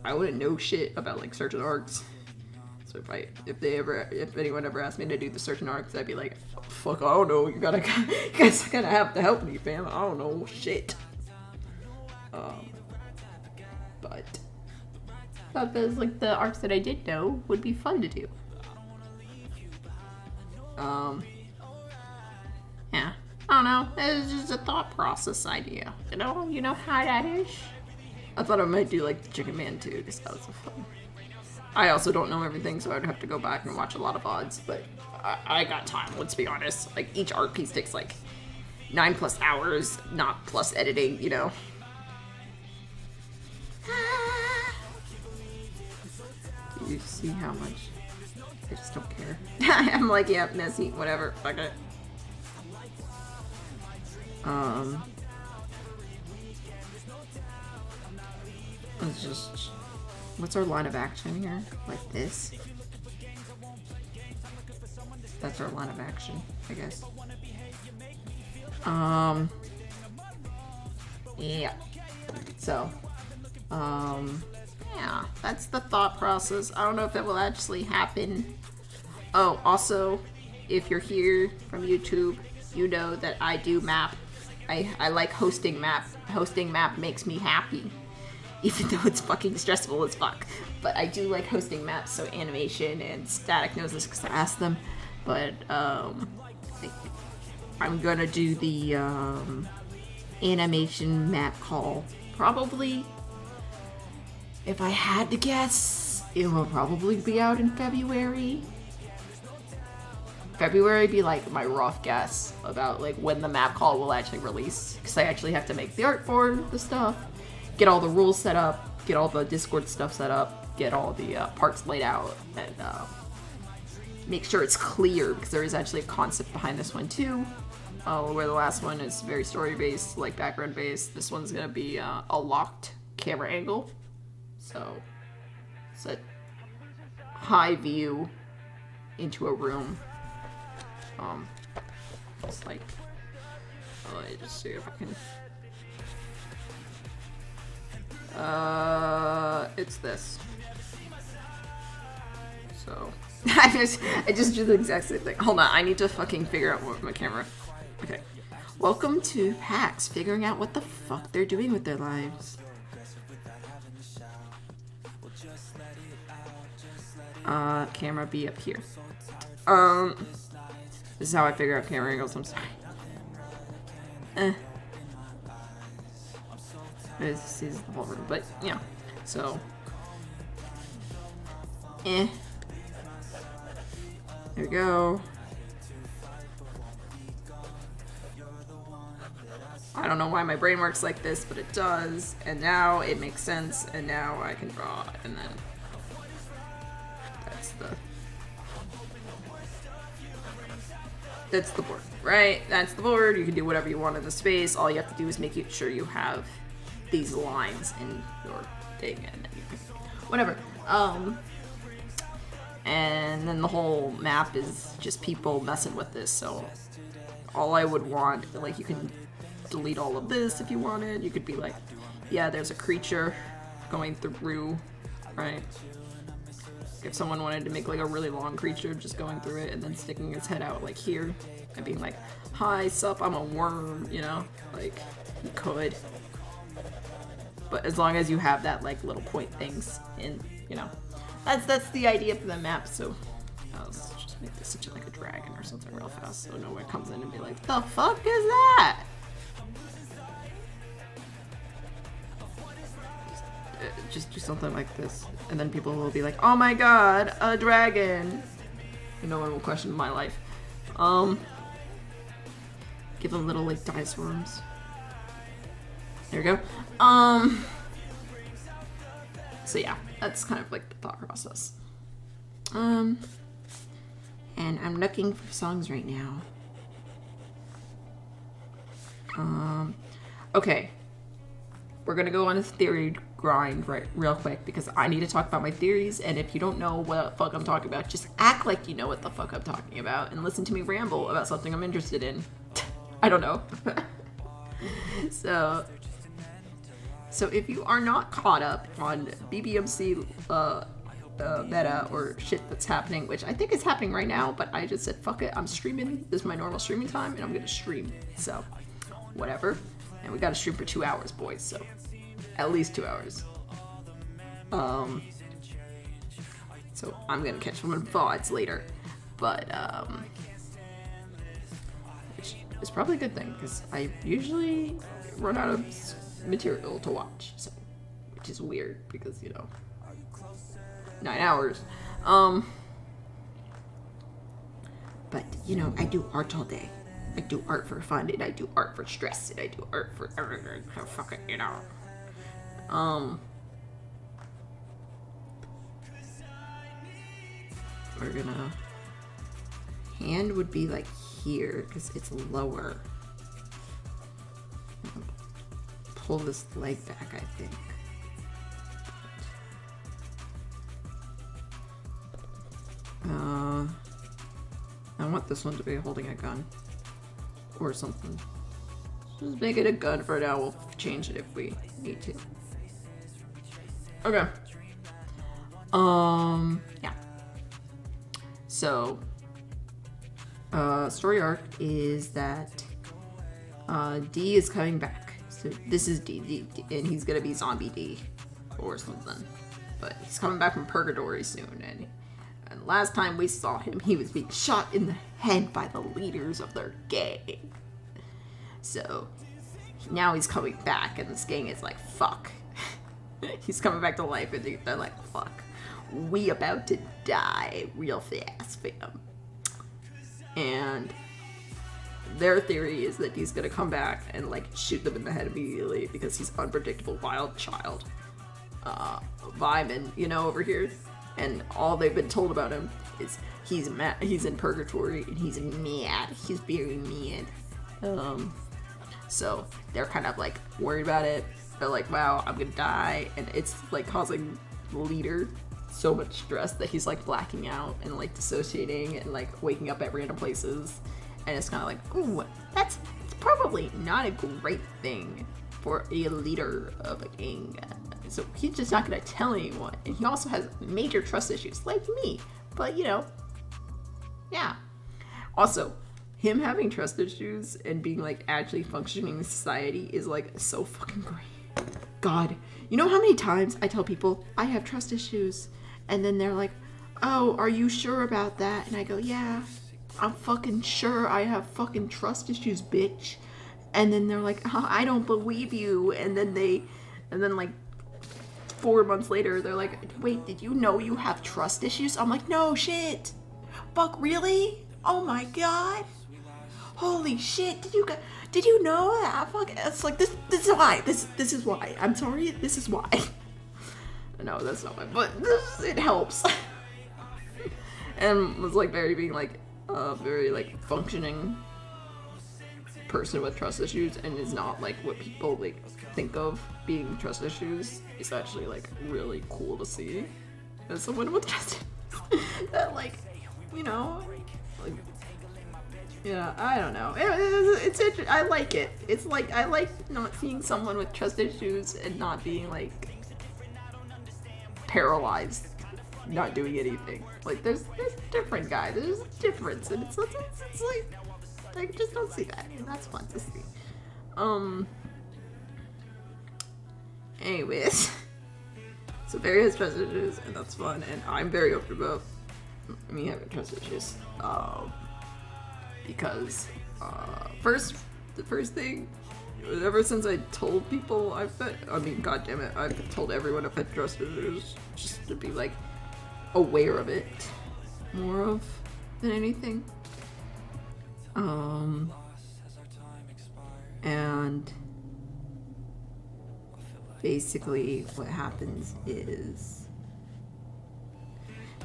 Speaker 3: I wouldn't know shit about like certain arcs. So if anyone ever asked me to do the certain arcs, I'd be like, fuck, I don't know. You guys gotta have to help me, fam. I don't know shit. But thought those like the arcs that I did know would be fun to do. Yeah, I don't know. It was just a thought process idea. You know how that is. I thought I might do like the Chicken Man too, because that was so fun. I also don't know everything, so I'd have to go back and watch a lot of VODs, but I got time, let's be honest. Like, each art piece takes like 9+ hours, not plus editing, you know. Do you see how much? I just don't care. I'm like, yeah, messy, whatever, fuck it. Let's just... What's our line of action here? Like this? That's our line of action, I guess. Yeah. So, yeah, that's the thought process. I don't know if that will actually happen. Oh, also, if you're here from YouTube, you know that I do map. I like hosting map. Hosting map makes me happy. Even though it's fucking stressful as fuck. But I do like hosting maps, so Animation and Static knows this because I asked them. But, I'm gonna do the, Animation map call. Probably, if I had to guess, it will probably be out in February. February would be like my rough guess about like when the map call will actually release. Because I actually have to make the art for the stuff. Get all the rules set up, get all the Discord stuff set up, get all the parts laid out, and make sure it's clear, because there is actually a concept behind this one too. Where the last one is very story-based, like background-based. This one's going to be a locked camera angle. So, it's a high view into a room. It's like, let me just see if I can... it's this. So, I just do the exact same thing. Hold on, I need to fucking figure out what my camera. Okay. Welcome to PAX, figuring out what the fuck they're doing with their lives. Camera be up here. This is how I figure out camera angles, I'm sorry. This is the whole room, but yeah. So, there we go. I don't know why my brain works like this, but it does. And now it makes sense, and now I can draw, and then that's the board, right? That's the board. You can do whatever you want in the space. All you have to do is make sure you have these lines in your thing, and then you can, whatever. And then the whole map is just people messing with this, so all I would want, like, you can delete all of this if you wanted. You could be like, yeah, there's a creature going through, right? If someone wanted to make like a really long creature just going through it and then sticking its head out like here and being like, hi, sup, I'm a worm, you know? Like, you could. But as long as you have that like little point things in, you know. That's the idea for the map, so let's just make this such like a dragon or something real fast so no one comes in and be like, the fuck is that? Just do something like this, and then people will be like, oh my god, a dragon. And no one will question my life. Give them little like dinosaur arms. There we go. So yeah, that's kind of like the thought process. And I'm looking for songs right now. Okay. We're gonna go on a theory grind real quick because I need to talk about my theories, and if you don't know what the fuck I'm talking about, just act like you know what the fuck I'm talking about and listen to me ramble about something I'm interested in. I don't know. So if you are not caught up on bbmc meta or shit that's happening, which I think is happening right now, but I just said fuck it, I'm streaming. This is my normal streaming time and I'm gonna stream, so whatever. And we gotta stream for 2 hours, boys, so at least 2 hours. So I'm gonna catch some VODs later, but which is probably a good thing because I usually run out of material to watch, so which is weird because, you know, 9 hours. But you know, I do art all day. I do art for fun, and I do art for stress, and I do art for everything. So fuck it, you know. We're gonna, hand would be like here because it's lower. Pull this leg back, I think. I want this one to be holding a gun or something. Just make it a gun for now. We'll change it if we need to. Okay. Yeah. So, story arc is that D is coming back. So this is D, and he's gonna be zombie D or something. But he's coming back from purgatory soon, and last time we saw him, he was being shot in the head by the leaders of their gang. So now he's coming back, and this gang is like, fuck. He's coming back to life, and they're like, fuck. We about to die real fast, fam. And their theory is that he's gonna come back and like shoot them in the head immediately because he's unpredictable wild child. Vyman, you know, over here. And all they've been told about him is he's mad, he's in purgatory, and he's mad. He's very mad. So they're kind of like worried about it. They're like, wow, I'm gonna die. And it's like causing the leader so much stress that he's like blacking out and like dissociating and like waking up at random places. And it's kind of like, ooh, that's probably not a great thing for a leader of a gang. So he's just not gonna tell anyone. And he also has major trust issues, like me. But you know, yeah. Also, him having trust issues and being like actually functioning in society is like so fucking great. God, you know how many times I tell people I have trust issues, and then they're like, oh, are you sure about that? And I go, yeah, I'm fucking sure I have fucking trust issues, bitch. And then they're like, oh, I don't believe you. And then like 4 months later, they're like, wait, did you know you have trust issues? I'm like, no shit. Fuck, really? Oh my god. Holy shit. Did you know that? Fuck, it's like, this is why. This is why. I'm sorry, this is why. No, that's not why, but it helps. And was like very like functioning person with trust issues, and is not like what people like think of being trust issues. It's actually like really cool to see as someone with trust issues. That like, you know, like, yeah, I don't know. It's I like it. It's like, I like not seeing someone with trust issues and not being like paralyzed, not doing anything. Like there's a different guy. There's a difference, and it's like I just don't see that, and that's fun to see. Anyways, so Barry has trust issues, and that's fun, and I'm very open about me having trust issues. Because the first thing, ever since I told people god damn it, I've told everyone I've had trust issues, just to be like aware of it more of than anything. And basically what happens is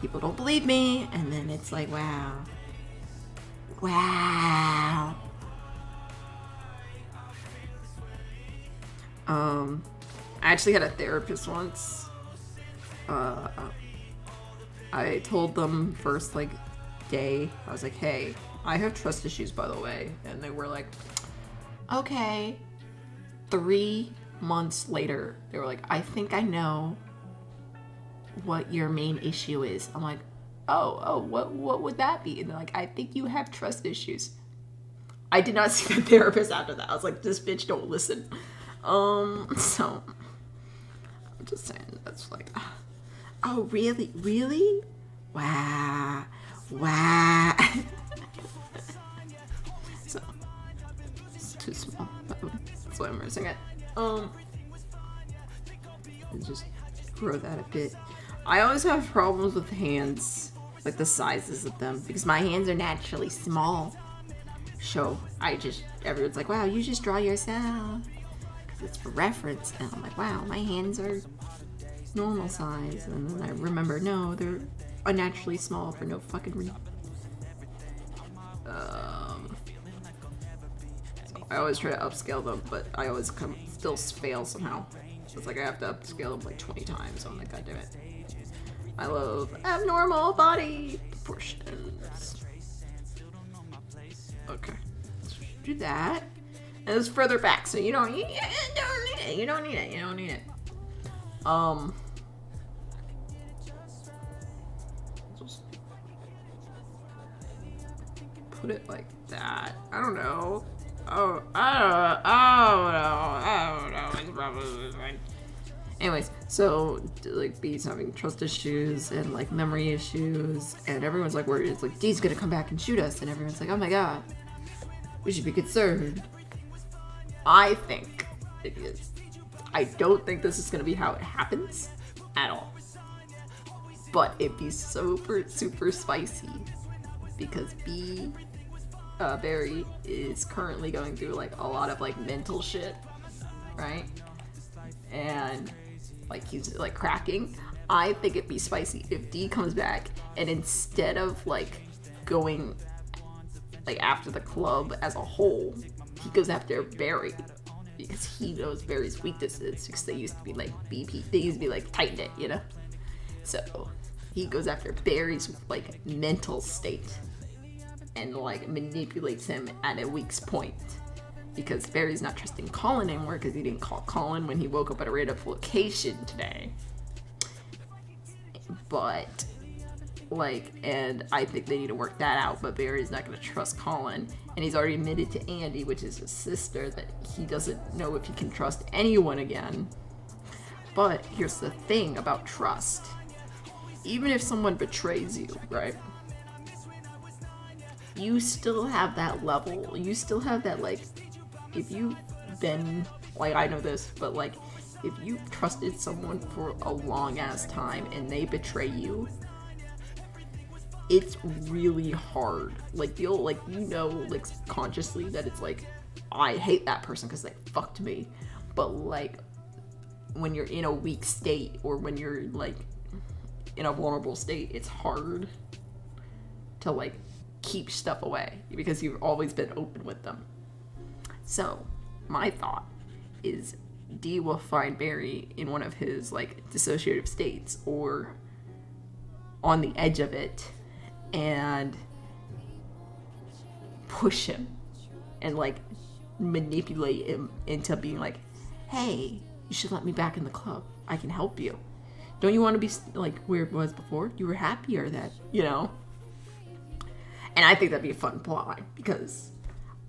Speaker 3: people don't believe me, and then it's like, wow. I actually had a therapist once. I told them first like day, I was like, hey, I have trust issues, by the way. And they were like, okay. 3 months later, they were like, I think I know what your main issue is. I'm like, what would that be? And they're like, I think you have trust issues. I did not see the therapist after that. I was like, this bitch don't listen. So I'm just saying, that's like, oh, really? Wow. So it's too small. That's why I'm missing it. Just grow that a bit. I always have problems with hands, like the sizes of them, because my hands are naturally small. So everyone's like, wow, you just draw yourself. Because it's for reference. And I'm like, wow, my hands are normal size. And then I remember, no, they're unnaturally small for no fucking reason. So I always try to upscale them, but I always still fail somehow. It's like I have to upscale them like 20 times. I'm like, god damn it. I love abnormal body proportions. Okay, do that. And it's further back, so you don't need it. You don't need it. Just put it like that. I don't know. I don't know. It's probably fine. Anyways, so like B's having trust issues and like memory issues, and everyone's like worried. It's like D's gonna come back and shoot us, and everyone's like, oh my god, we should be concerned. I think it is. I don't think this is gonna be how it happens at all. But it'd be super spicy because Barry is currently going through like a lot of like mental shit, right? And like he's like cracking. I think it'd be spicy if D comes back and instead of like going like after the club as a whole, he goes after Barry because he knows Barry's weaknesses because they used to be like BP. They used to be like tight knit, you know? So he goes after Barry's like mental state and like manipulates him at a weak point. Because Barry's not trusting Colin anymore because he didn't call Colin when he woke up at a random location today. But, like, and I think they need to work that out, but Barry's not going to trust Colin. And he's already admitted to Andy, which is his sister, that he doesn't know if he can trust anyone again. But here's the thing about trust. Even if someone betrays you, right? You still have that level. You still have that, like, if you've been, like, I know this, but like, if you trusted someone for a long ass time and they betray you, it's really hard. Like, you'll, like, you know, like, consciously that it's like, I hate that person because they fucked me. But like, when you're in a weak state or when you're like in a vulnerable state, it's hard to like keep stuff away because you've always been open with them. So, my thought is D will find Barry in one of his, like, dissociative states or on the edge of it and push him and, like, manipulate him into being like, hey, you should let me back in the club. I can help you. Don't you want to be, like, where it was before? You were happier then, you know? And I think that'd be a fun plot because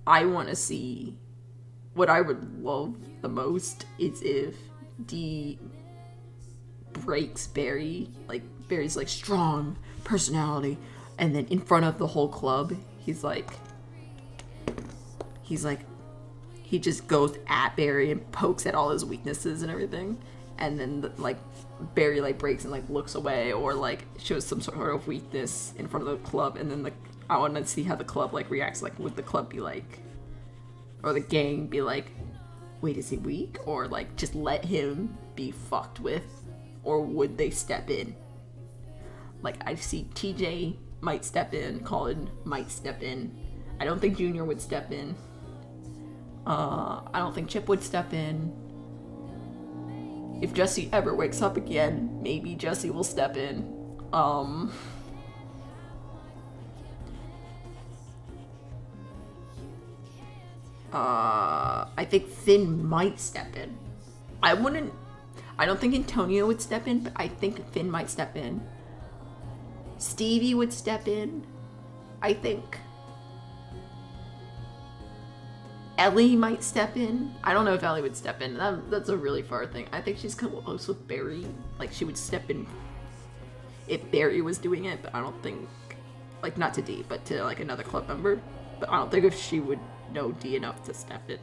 Speaker 3: I want to see... What I would love the most is if D breaks Barry, like Barry's like strong personality, and then in front of the whole club, he just goes at Barry and pokes at all his weaknesses and everything, and then like Barry like breaks and like looks away or like shows some sort of weakness in front of the club, and then I want to see how the club like reacts. Like, would the club be like, or the gang be like, wait, is he weak? Or like just let him be fucked with? Or would they step in? Like I see TJ might step in, Colin might step in. I don't think Junior would step in. I don't think Chip would step in. If Jesse ever wakes up again, maybe Jesse will step in. I think Finn might step in. I don't think Antonio would step in, but I think Finn might step in. Stevie would step in, I think. Ellie might step in. I don't know if Ellie would step in. That's a really far thing. I think she's close with Barry. Like, she would step in if Barry was doing it, but I don't think, like, not to D, but to, like, another club member. But I don't think if she would know D enough to step in.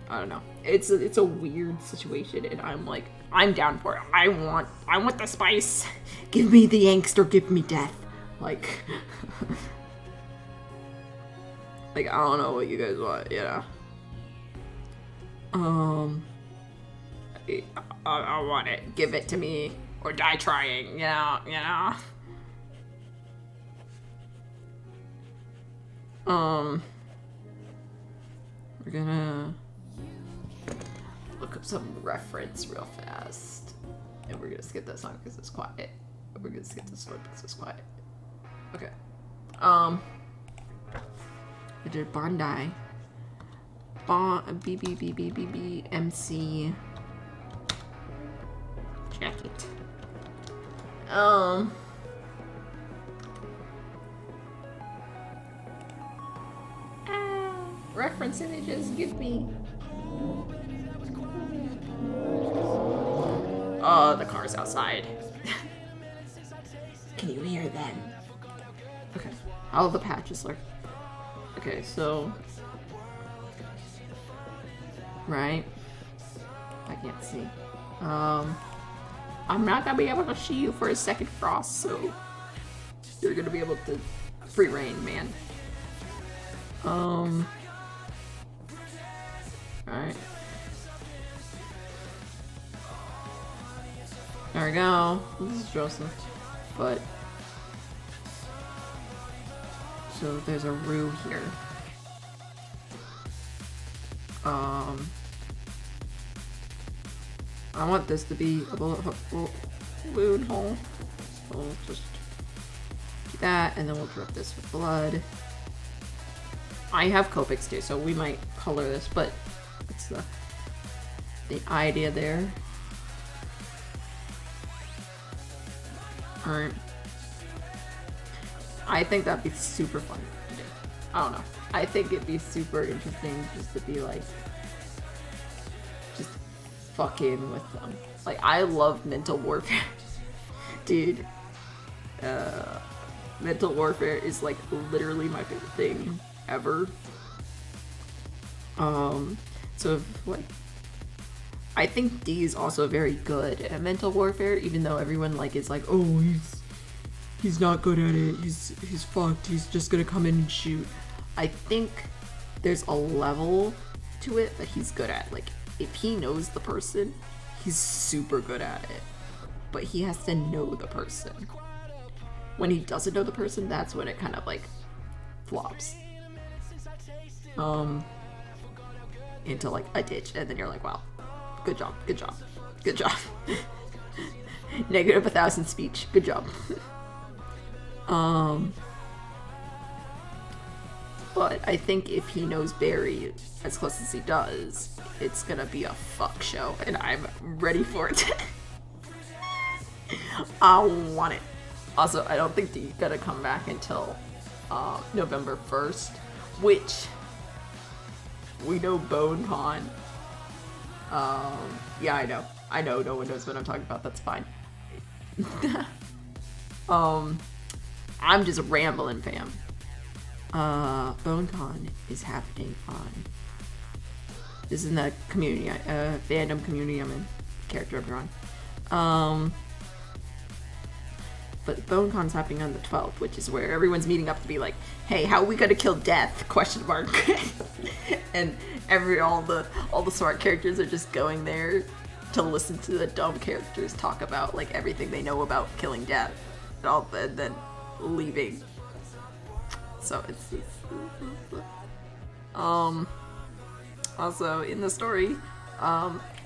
Speaker 3: I don't know. It's a weird situation, and I'm like, I'm down for it. I want the spice. Give me the angst or give me death. Like, like, I don't know what you guys want, you know. I want it. Give it to me or die trying, you know. We're gonna look up some reference real fast. And we're gonna skip that song because it's quiet. We're gonna skip this one because it's quiet. Okay. We did Bondi. bbmc jacket. Reference images, give me. The car's outside. Can you hear them? Okay. All the patches are. Okay, so. Right. I can't see. I'm not gonna be able to see you for a second, Frost, so you're gonna be able to free reign, man. Alright. There we go. This is Joseph. But so there's a Rue here. I want this to be a bullet wound hole. So we'll just do that, and then we'll drip this with blood. I have Copics too, so we might color this, but it's the idea there. Alright. I think that'd be super fun to do. I don't know. I think it'd be super interesting just to be like, just fucking with them. Like, I love mental warfare. Dude. Mental warfare is like literally my favorite thing ever. So if, like, I think D is also very good at mental warfare, even though everyone like is like, oh, he's not good at it, he's fucked, he's just gonna come in and shoot. I think there's a level to it that he's good at. Like, if he knows the person, he's super good at it. But he has to know the person. When he doesn't know the person, that's when it kind of like flops. Into like a ditch, and then you're like, wow, good job, good job, good job. Negative 1,000 speech, good job. But I think if he knows Barry as close as he does, it's gonna be a fuck show, and I'm ready for it. I want it. Also, I don't think D's gonna come back until November 1st, which we know BoneCon. Yeah, I know no one knows what I'm talking about, that's fine. I'm just rambling, fam. BoneCon is happening on, this is in the community, fandom community I'm in, character I'm drawing. but BoneCon's happening on the 12th, which is where everyone's meeting up to be like, hey, how are we gonna kill Death? Question mark. And all the smart characters are just going there to listen to the dumb characters talk about like everything they know about killing Death, and then leaving. So it's also in the story,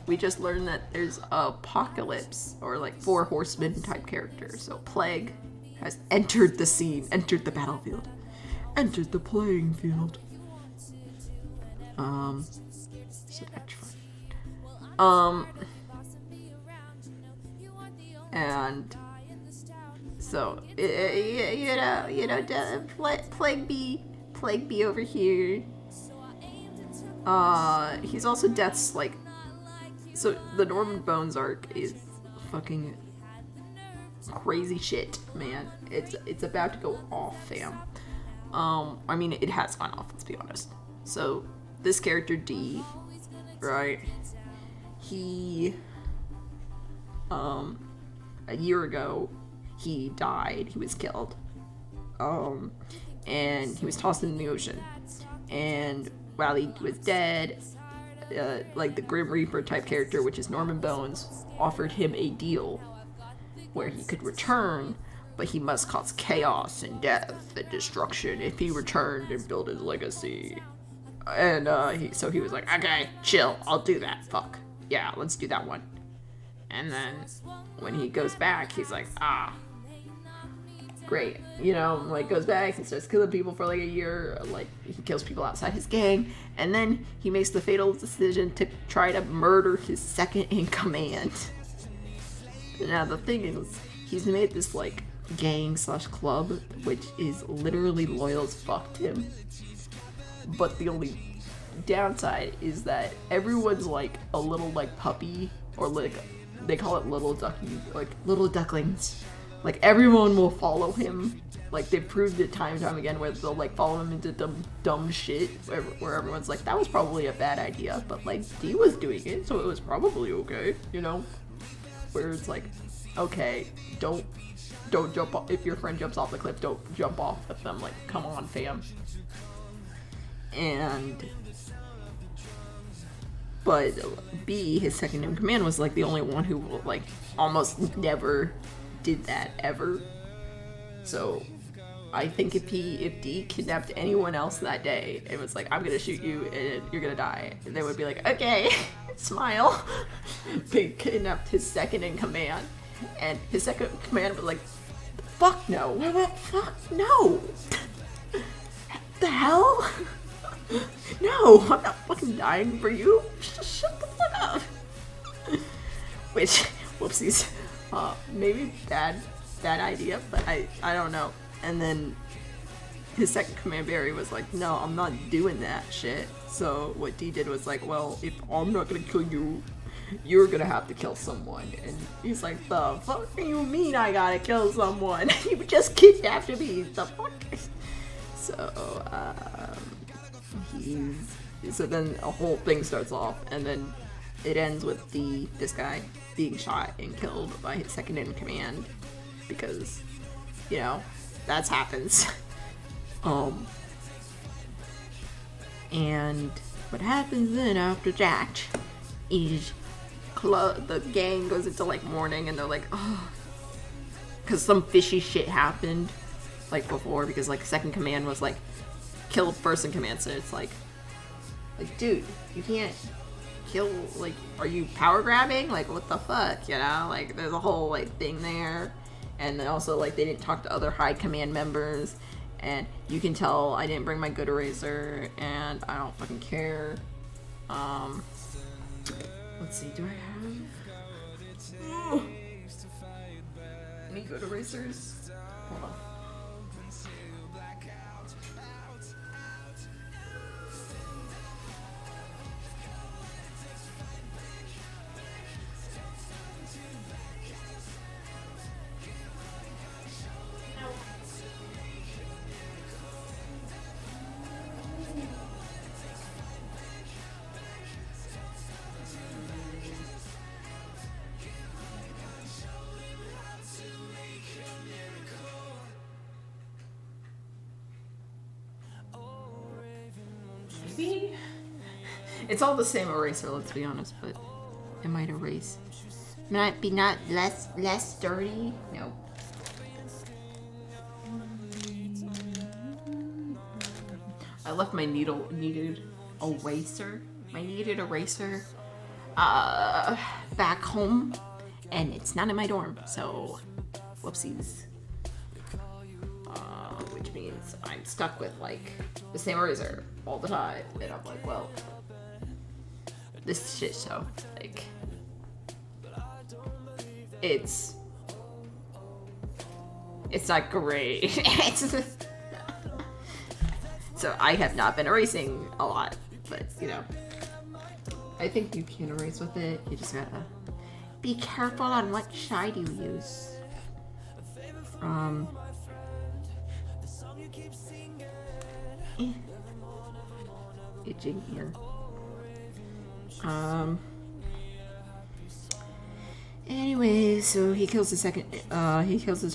Speaker 3: we just learned that there's Apocalypse, or like 4 horsemen type character. So Plague has entered the scene, entered the battlefield, entered the playing field. So that's fun. And so Plague B over here. He's also Death's like. So the Norman Bones arc is fucking crazy shit, man. It's about to go off, fam. I mean, it has gone off, let's be honest. So this character D, right? He a year ago he died. He was killed. And he was tossed in the ocean. And while he was dead, like the Grim Reaper type character, which is Norman Bones, offered him a deal where he could return, but he must cause chaos and death and destruction if he returned and built his legacy. And so he was like, okay, chill, I'll do that. Fuck yeah, let's do that one. And then when he goes back, he's like, great, like goes back and starts killing people for like a year. Like he kills people outside his gang, and then he makes the fatal decision to try to murder his second in command. Now the thing is, he's made this like gang / club, which is literally loyal as fuck to him. But the only downside is that everyone's like a little like puppy, or like they call it little ducky, like little ducklings. Like everyone will follow him. Like they've proved it time and time again where they'll like follow him into dumb shit where everyone's like, that was probably a bad idea, but like D was doing it, so it was probably okay, Where it's like, okay, don't jump off. If your friend jumps off the cliff, don't jump off with them. Like, come on, fam. But B, his second in command, was like the only one who like almost never did that ever. So I think if D kidnapped anyone else that day and was like, I'm gonna shoot you and you're gonna die, and they would be like, okay, smile. They kidnapped his second in command, and his second in command was like, fuck no. Fuck no. What the hell? No, I'm not fucking dying for you. Shut the fuck up. Which, whoopsies. Maybe bad idea, but I don't know. And then his second command Barry was like, no, I'm not doing that shit. So what D did was like, well, if I'm not gonna kill you, you're gonna have to kill someone. And he's like, the fuck do you mean I gotta kill someone? You just kidnapped me, the fuck? So, so then a whole thing starts off, and then it ends with this guy being shot and killed by his second in command, because, that happens. And what happens then after that is the gang goes into like mourning, and they're like, oh, because some fishy shit happened like before, because like second command was like killed first in command, so it's like dude, you can't kill, like, are you power grabbing? Like, what the fuck, like there's a whole like thing there. And then also like they didn't talk to other high command members, and you can tell I didn't bring my good eraser, and I don't fucking care. Let's see, do I have any good erasers? Hold on. maybe? It's all the same eraser, let's be honest, but it might erase. Might be not less dirty. No. I left my needed eraser. My needed eraser back home, and it's not in my dorm, so whoopsies. Which means I'm stuck with like the same eraser all the time, and I'm like, well, this shit show, like, it's not great. So I have not been erasing a lot, but you know, I think you can erase with it. You just gotta be careful on what side you use. Itching here. Anyways, so he kills his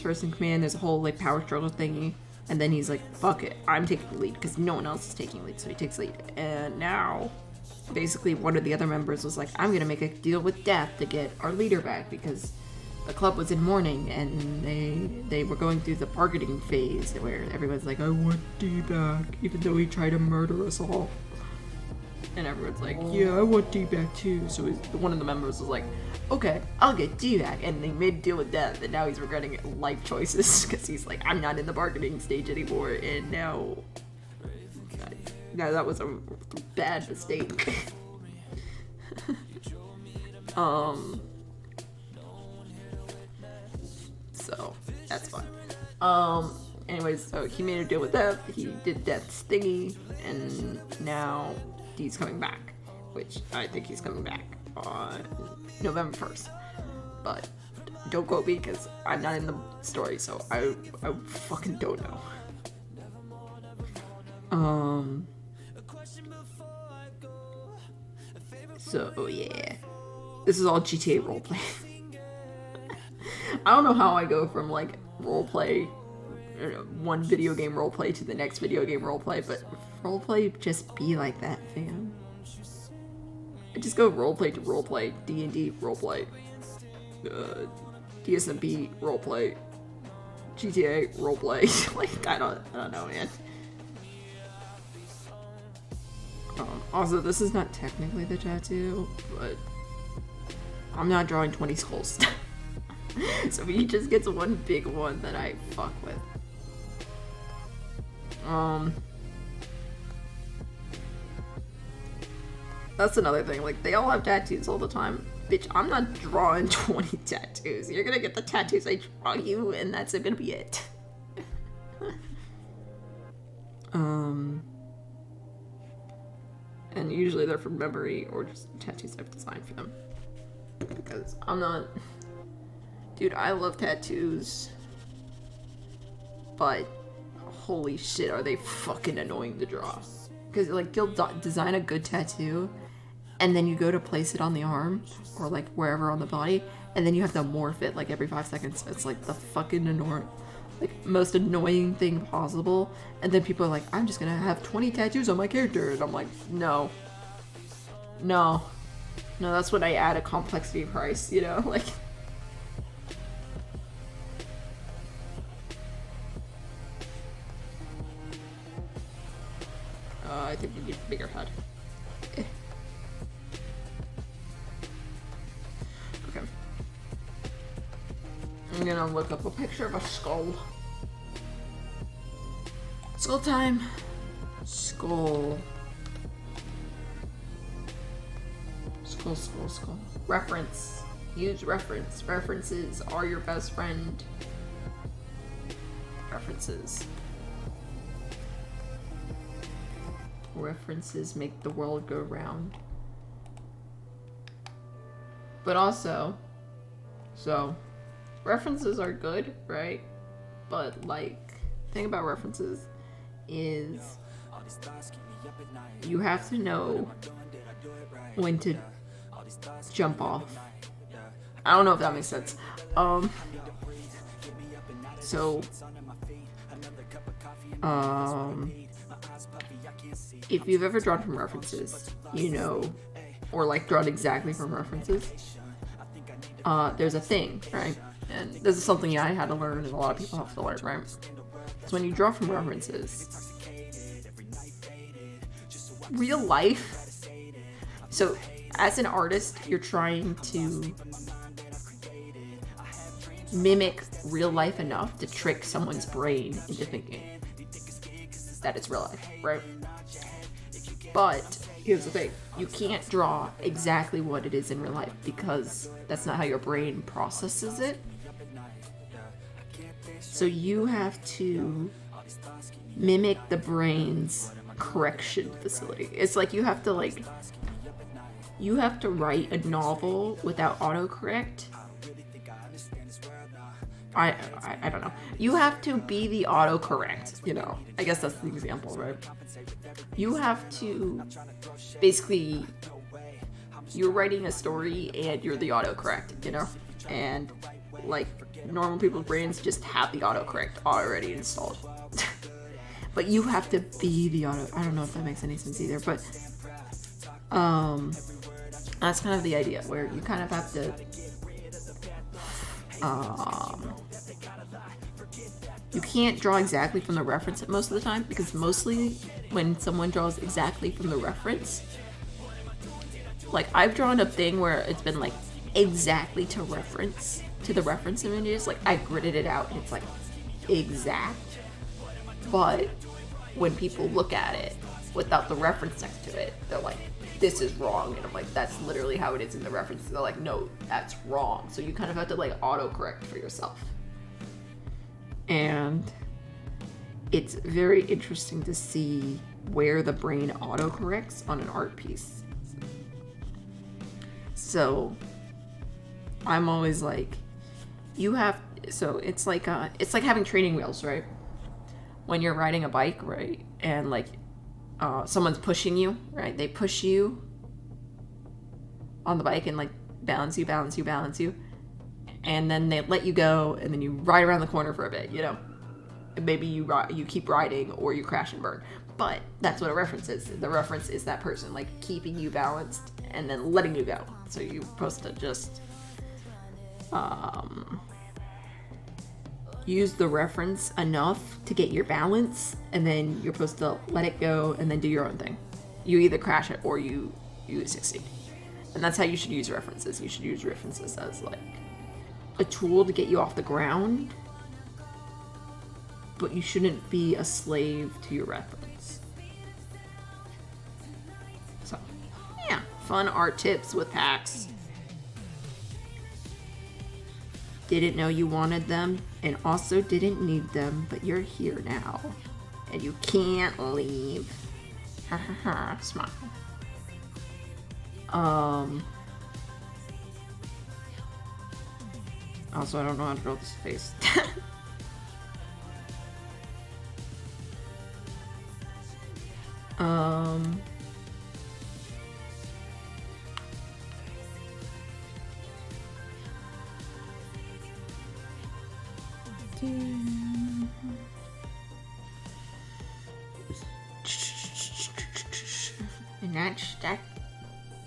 Speaker 3: first in command. There's a whole like power struggle thingy, and then he's like, "Fuck it, I'm taking the lead," because no one else is taking lead, so he takes lead. And now, basically, one of the other members was like, "I'm gonna make a deal with death to get our leader back," because the club was in mourning, and they were going through the bargaining phase where everyone's like, "I want D back," even though he tried to murder us all. And everyone's like, "Yeah, I want D back too." So one of the members was like, "Okay, I'll get D back," and they made a deal with death, and now he's regretting life choices because he's like, "I'm not in the bargaining stage anymore," and now that was a bad mistake. So that's fun. Anyways, so he made a deal with death. He did Death's thingy, and now D's coming back, which I think he's coming back on November 1st. But don't quote me because I'm not in the story, so I fucking don't know. So yeah, this is all GTA roleplay. I don't know how I go from like roleplay, one video game roleplay to the next video game roleplay, but roleplay just be like that, fam. I just go roleplay to roleplay, D&D roleplay, DSMB roleplay, GTA roleplay. Like I don't know, man. Also, this is not technically the tattoo, but I'm not drawing 20 skulls. So he just gets one big one that I fuck with. That's another thing, like, they all have tattoos all the time. Bitch, I'm not drawing 20 tattoos. You're gonna get the tattoos I draw you, and that's gonna be it. And usually they're from memory or just tattoos I've designed for them. Because I'm not... Dude, I love tattoos. But holy shit, are they fucking annoying to draw. Because, like, you'll design a good tattoo, and then you go to place it on the arm, or, like, wherever on the body, and then you have to morph it, like, every 5 seconds. It's, like, the fucking most annoying thing possible. And then people are like, I'm just gonna have 20 tattoos on my character. And I'm like, no. No, that's when I add a complexity price, you know? Like... I think we need a bigger head. Okay. I'm gonna look up a picture of a skull. Skull time. Skull. Skull. Reference. Use reference. References are your best friend. References. References make the world go round. But also, so, references are good, right? But, like, the thing about references is you have to know when to jump off. I don't know if that makes sense. if you've ever drawn from references, you know, or like drawn exactly from references, there's a thing, right? And this is something I had to learn and a lot of people have to learn, right? So when you draw from references, real life, so as an artist, you're trying to mimic real life enough to trick someone's brain into thinking that it's real life, right? But here's the thing, you can't draw exactly what it is in real life because that's not how your brain processes it. So you have to mimic the brain's correction facility. It's like you have to write a novel without autocorrect. I don't know. You have to be the autocorrect, you know. I guess that's the example, right? You have to basically, you're writing a story and you're the autocorrect, you know? And like normal people's brains just have the autocorrect already installed. But you have to be the auto. I don't know if that makes any sense either, but that's kind of the idea where you kind of have to you can't draw exactly from the reference most of the time, because mostly when someone draws exactly from the reference, like I've drawn a thing where it's been like exactly to the reference images, like I gridded it out and it's like exact, but when people look at it without the reference next to it, they're like, this is wrong, and I'm like, that's literally how it is in the reference. They're like, no, that's wrong. So you kind of have to like autocorrect for yourself. And it's very interesting to see where the brain autocorrects on an art piece. So I'm always like, so it's like having training wheels, right? When you're riding a bike, right? And like someone's pushing you, right? They push you on the bike and like balance you. And then they let you go, and then you ride around the corner for a bit, you know? And maybe you keep riding or you crash and burn. But that's what a reference is. The reference is that person like keeping you balanced and then letting you go. So you're supposed to just use the reference enough to get your balance, and then you're supposed to let it go and then do your own thing. You either crash it or you succeed. And that's how you should use references. You should use references as like a tool to get you off the ground, but you shouldn't be a slave to your reference. So, yeah, fun art tips with packs. Didn't know you wanted them, and also didn't need them, but you're here now, and you can't leave. Ha ha ha, smile. Also, I don't know how to draw this face. And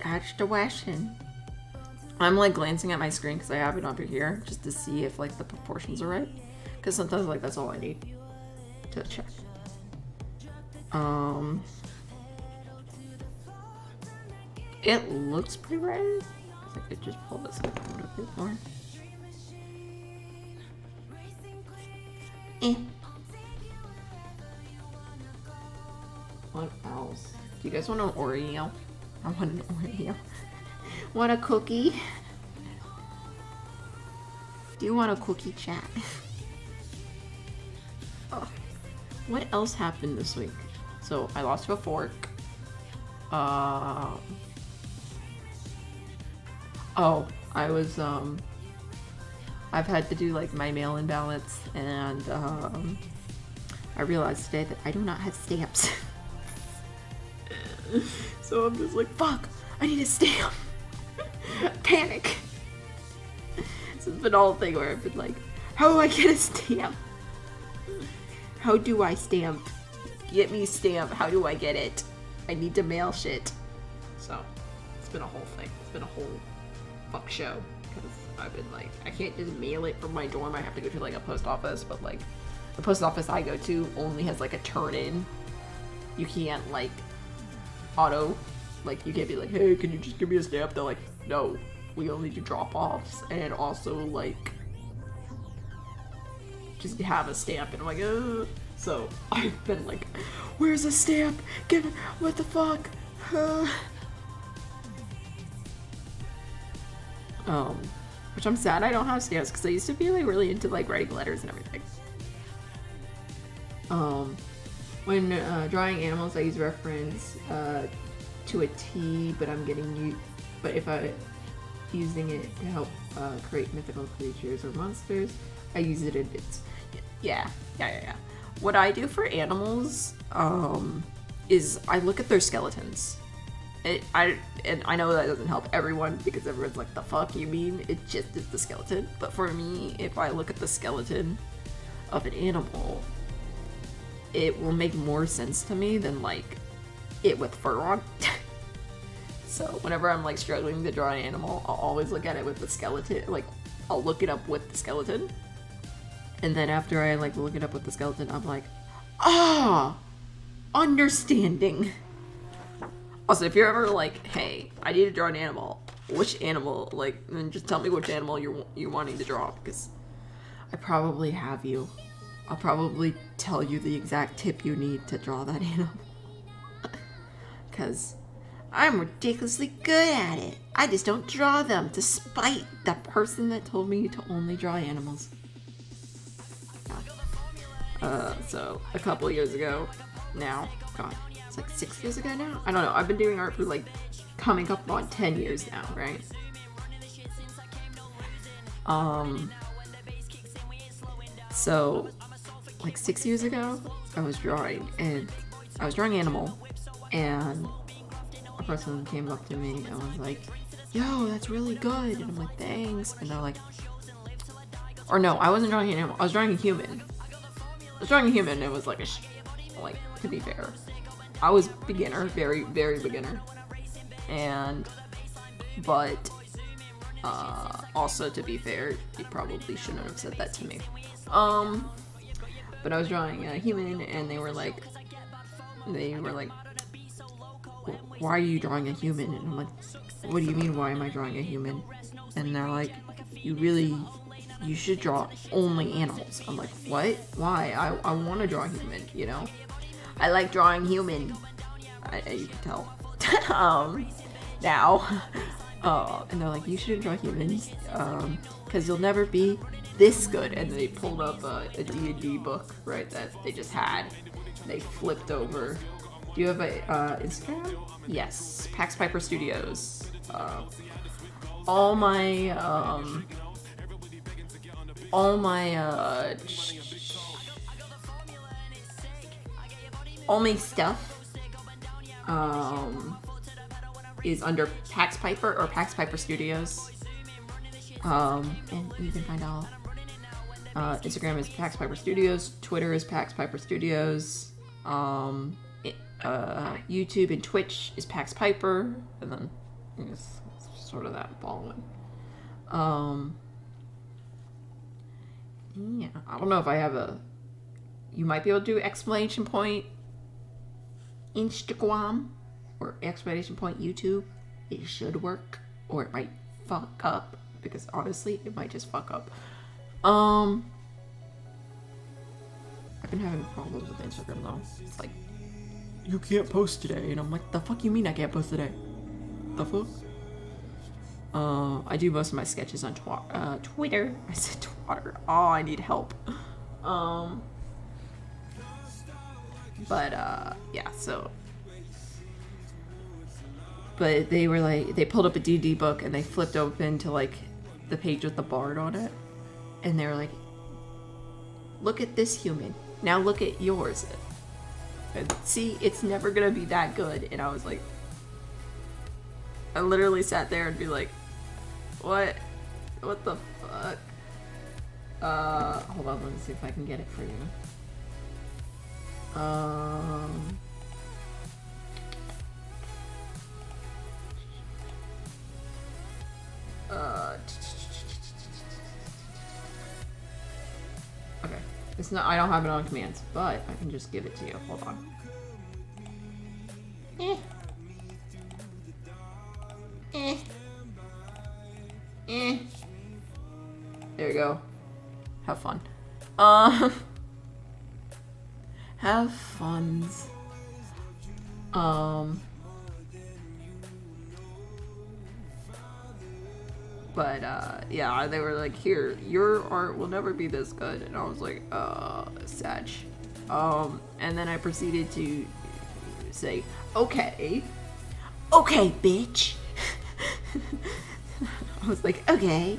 Speaker 3: that's the lesson. I'm like glancing at my screen because I have it over here just to see if like the proportions are right, because sometimes like that's all I need to check. It looks pretty right. I could just pull this up a little bit more. What else? Do you guys want an Oreo? I want an Oreo. Want a cookie? Do you want a cookie, chat? Oh. What else happened this week? So I lost a fork. I was I've had to do like my mail-in ballots, and I realized today that I do not have stamps. So I'm just like, fuck, I need a stamp. Panic. So it's been all a thing where I've been like, how do I get a stamp? How do I stamp? get me a stamp. How do I get it? I need to mail shit. So, it's been a whole thing. It's been a whole fuck show. Because I've been like, I can't just mail it from my dorm. I have to go to like a post office. But like, the post office I go to only has like a turn in. You can't like auto, like you can't be like, hey, can you just give me a stamp? They're like, no, we only do drop offs. And also like, just have a stamp. And I'm like, ugh. So I've been like, where's a stamp? Give it, what the fuck? Which I'm sad I don't have stamps because I used to be like really into like writing letters and everything. When drawing animals, I use reference to a T, but but if I using it to help create mythical creatures or monsters, I use it in its yeah. What I do for animals is I look at their skeletons. And I know that doesn't help everyone because everyone's like, the fuck you mean? It just is the skeleton. But for me, if I look at the skeleton of an animal, it will make more sense to me than like it with fur on. So whenever I'm like struggling to draw an animal, I'll always look at it with the skeleton. Like I'll look it up with the skeleton. And then after I like look it up with the skeleton, I'm like, understanding. Also, if you're ever like, hey, I need to draw an animal, which animal, like, then just tell me which animal you're wanting to draw, because I probably have you. I'll probably tell you the exact tip you need to draw that animal. Because I'm ridiculously good at it. I just don't draw them, despite the person that told me to only draw animals. So a couple years ago now, God, it's like 6 years ago now? I don't know, I've been doing art for like coming up on 10 years now, right? So like 6 years ago, I was drawing animal, and a person came up to me and was like, yo, that's really good, and I'm like, thanks, and they're like, or no, I wasn't drawing an animal, I was drawing a human. And it was like like, to be fair, I was beginner, very, very beginner, but also to be fair, you probably shouldn't have said that to me. But I was drawing a human, and they were like, why are you drawing a human? And I'm like, what do you mean, why am I drawing a human? And they're like, you should draw only animals. I'm like, what? Why? I want to draw human, you know? I like drawing human. You can tell. Now. And they're like, you shouldn't draw humans, because you'll never be this good. And they pulled up a D&D book, right, that they just had. They flipped over. Do you have a Instagram? Yes, Pax Piper Studios. All my stuff is under Pax Piper or Pax Piper Studios. And you can find all. Instagram is Pax Piper Studios. Twitter is Pax Piper Studios. YouTube and Twitch is Pax Piper, and then it's sort of that following. Yeah, I don't know if I have a. You might be able to do exclamation point Instagram or exclamation point YouTube. It should work, or it might fuck up, because honestly, it might just fuck up. I've been having problems with Instagram though. It's like, you can't post today, and I'm like, the fuck you mean I can't post today? The fuck? I do most of my sketches on Twitter. I said Twitter. Oh, I need help. Yeah, so. But they were like, they pulled up a D&D book and they flipped open to like the page with the bard on it. And they were like, look at this human. Now look at yours. And see, it's never gonna be that good. And I was like, I literally sat there and be like, what the fuck? Hold on, let me see if I can get it for you. It's not. I don't have it on commands, but I can just give it to you. Hold on. There you go. Have fun. Have funs. But yeah, they were like, here, your art will never be this good, and I was like, Sag. And then I proceeded to say, okay, bitch. I was like, okay,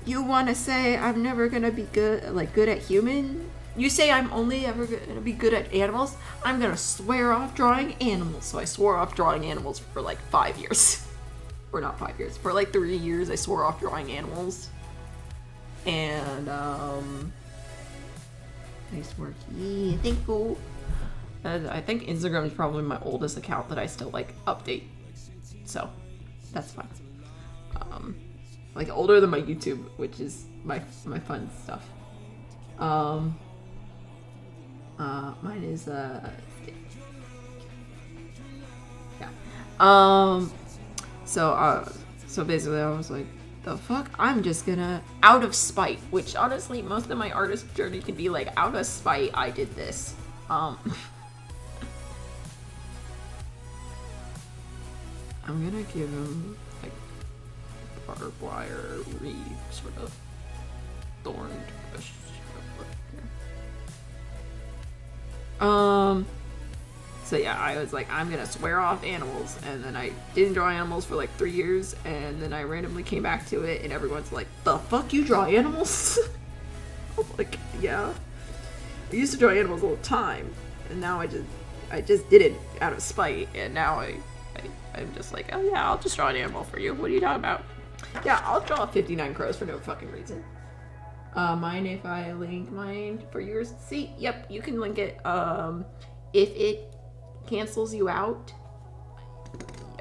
Speaker 3: you want to say I'm never gonna be good at human? You say I'm only ever gonna be good at animals? I'm gonna swear off drawing animals. So I swore off drawing animals for like 5 years. Or not 5 years, for like 3 years I swore off drawing animals. And nice work. Yeah, thank you. I think Instagram is probably my oldest account that I still like update. So that's fine. Like older than my YouTube, which is my fun stuff. Mine is yeah. So basically I was like, the fuck? I'm just gonna, out of spite, which honestly most of my artist journey can be like, out of spite I did this. I'm gonna give him like barbed wire reed sort of thorned bush look here. So yeah, I was like, I'm gonna swear off animals, and then I didn't draw animals for like 3 years, and then I randomly came back to it, and everyone's like, the fuck, you draw animals? I'm like, yeah. I used to draw animals all the time, and now I just did it out of spite, and now I'm just like, oh yeah, I'll just draw an animal for you. What are you talking about? Yeah, I'll draw 59 crows for no fucking reason. Mine, if I link mine for yours to see? Yep, you can link it. If it cancels you out,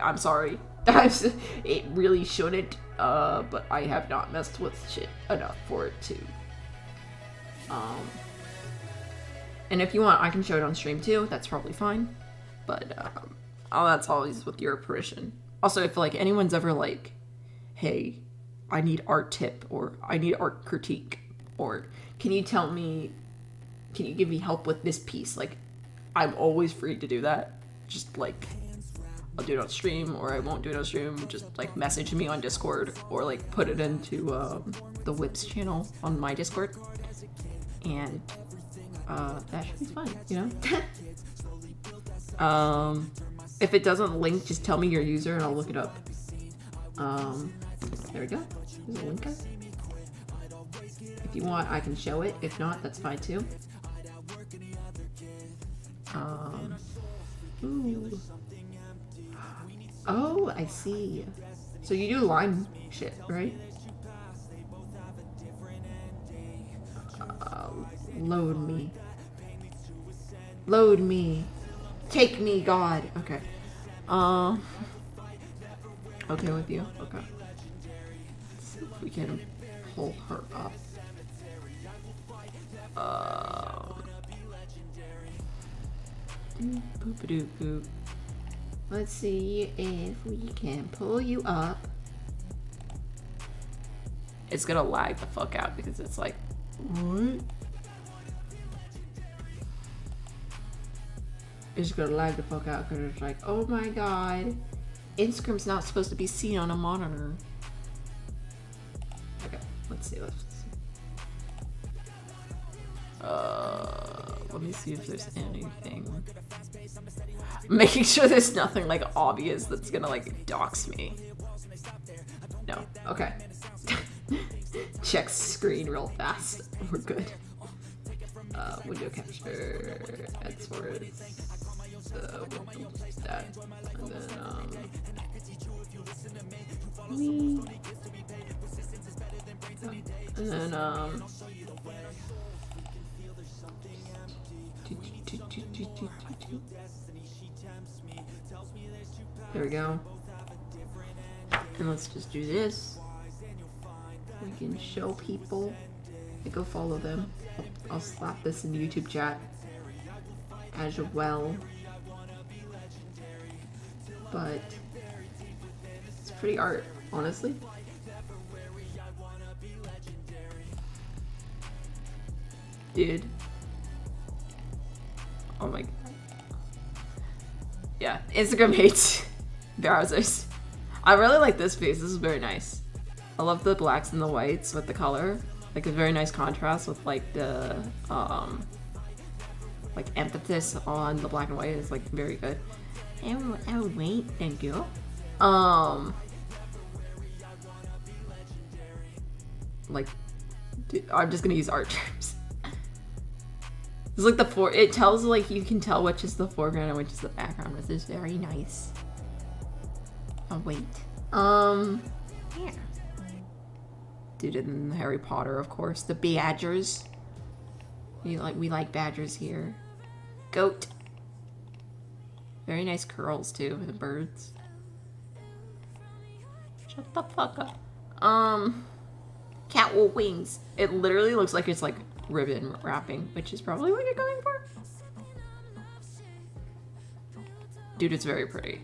Speaker 3: I'm sorry. It really shouldn't, but I have not messed with shit enough for it to. And if you want, I can show it on stream too. That's probably fine. But that's always with your permission. Also, if like anyone's ever like, hey, I need art tip, or I need art critique, or can you give me help with this piece? Like, I'm always free to do that. Just like, I'll do it on stream, or I won't do it on stream. Just like message me on Discord, or like put it into the Whips channel on my Discord, and that should be fun, you know. If it doesn't link, just tell me your user and I'll look it up. There we go. There's a link up. If you want, I can show it. If not, that's fine too. Ooh. Oh, I see. So you do line shit, right? Load me. Load me. Take me, God. Okay. Okay with you? Okay. Let's see if we can pull her up. Boop-a-doop-boop. Let's see if we can pull you up. It's gonna lag the fuck out because it's like, what? It's gonna lag the fuck out because it's like, oh my god, Instagram's not supposed to be seen on a monitor. Okay, let's see. Let me see if there's anything. Making sure there's nothing like obvious that's gonna like dox me. No, okay. Check screen real fast. We're good. Window capture, add source, that, and then there we go. And let's just do this. We can show people. go follow them. I'll slap this in YouTube chat as well. But it's pretty art, honestly. Dude. Oh my god. Yeah, Instagram hates browsers. I really like this piece. This is very nice. I love the blacks and the whites with the color. Like a very nice contrast with like the like emphasis on the black and white is like very good. Oh wait, thank you. Like, dude, I'm just gonna use art terms. It's like it tells, like, you can tell which is the foreground and which is the background, which is very nice. Oh wait. Yeah. Dude, and Harry Potter, of course. The badgers. We like badgers here. Goat. Very nice curls too, the birds. Shut the fuck up. Cat with wings. It literally looks like it's like ribbon wrapping, which is probably what you're going for. Dude, it's very pretty.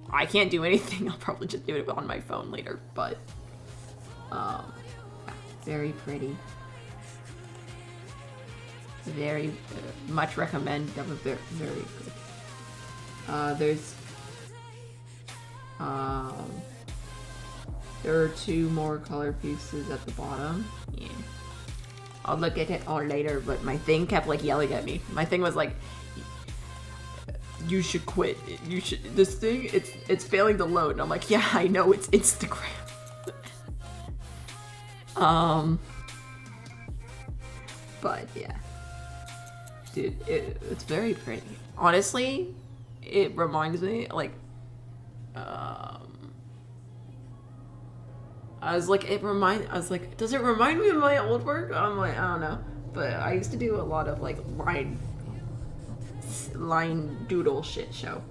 Speaker 3: I can't do anything. I'll probably just do it on my phone later, but very pretty. Very much recommend. That was very, very good. There are 2 more color pieces at the bottom. Yeah. I'll look at it all later, but my thing kept like yelling at me. My thing was like, you should quit. You should, this thing, it's failing to load. And I'm like, yeah, I know, it's Instagram. But yeah. Dude, it's very pretty. Honestly, it reminds me, like, I was like, does it remind me of my old work? I'm like, I don't know. But I used to do a lot of like line doodle shit show.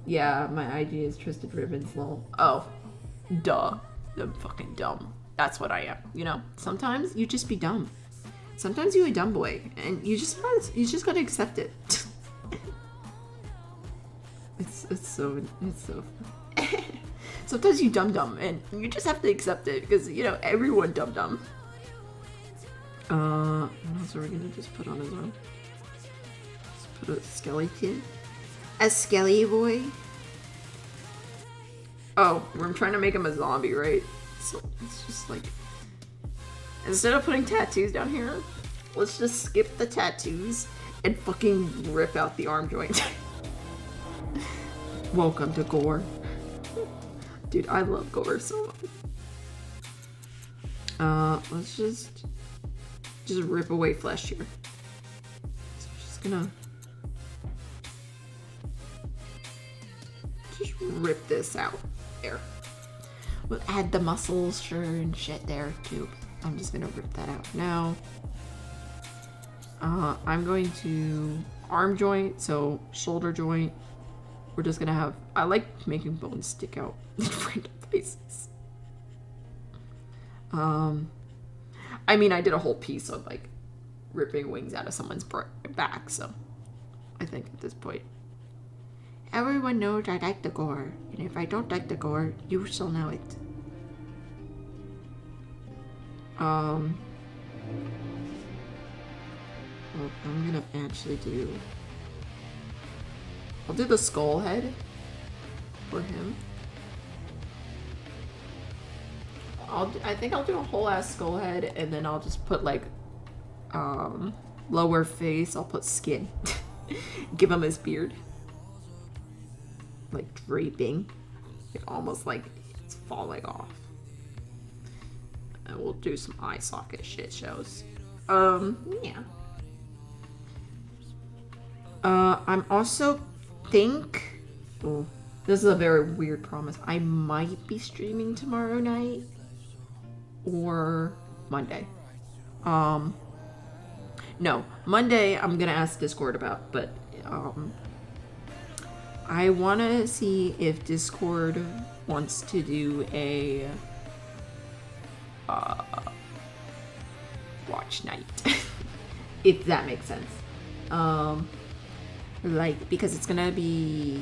Speaker 3: Yeah, my IG is Twisted Ribbons, lol. Oh, duh. I'm fucking dumb. That's what I am, you know? Sometimes you just be dumb. Sometimes you a dumb boy, and you just gotta accept it. it's so sometimes you dumb, and you just have to accept it, because, you know, everyone dumb. What else are we gonna just put on his arm? Let's put a skeleton. A skelly boy. Oh, we're trying to make him a zombie, right? So it's just like, instead of putting tattoos down here, let's just skip the tattoos and fucking rip out the arm joint. Welcome to gore. Dude, I love gore so much. Let's just rip away flesh here. So I'm just gonna just rip this out. There. We'll add the muscles, sure, and shit there too. I'm just gonna rip that out now. I'm going to arm joint, so shoulder joint. We're just gonna have, I like making bones stick out in random places. I mean, I did a whole piece of like ripping wings out of someone's back, so I think at this point, everyone knows I like the gore, and if I don't like the gore, you shall know it. Well, I'm gonna actually I'll do the skull head for him. I think I'll do a whole ass skull head, and then I'll just put like lower face. I'll put skin. Give him his beard, like draping, like almost like it's falling off. And we'll do some eye socket shit shows. Yeah. I'm also oh, this is a very weird promise. I might be streaming tomorrow night or Monday. No, Monday I'm gonna ask Discord about, but I wanna see if Discord wants to do a watch night. If that makes sense. Like, because it's gonna be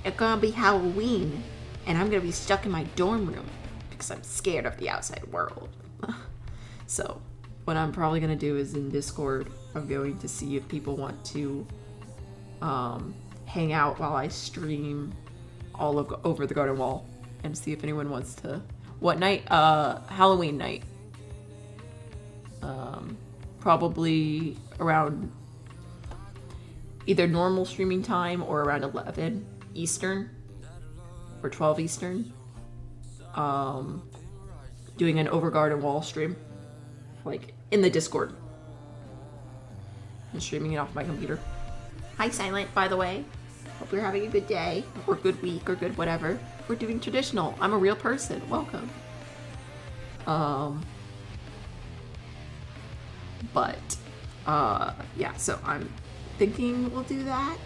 Speaker 3: Halloween, and I'm gonna be stuck in my dorm room because I'm scared of the outside world. So what I'm probably gonna do is in Discord, I'm going to see if people want to hang out while I stream all over the garden wall, and see if anyone wants to. What night? Halloween night. Probably around either normal streaming time or around 11 Eastern or 12 Eastern. Doing an over garden wall stream, like in the Discord, and streaming it off my computer. Hi Silent, by the way. Hope you're having a good day or good week or good whatever. We're doing traditional. I'm a real person. Welcome. Yeah, so I'm thinking we'll do that.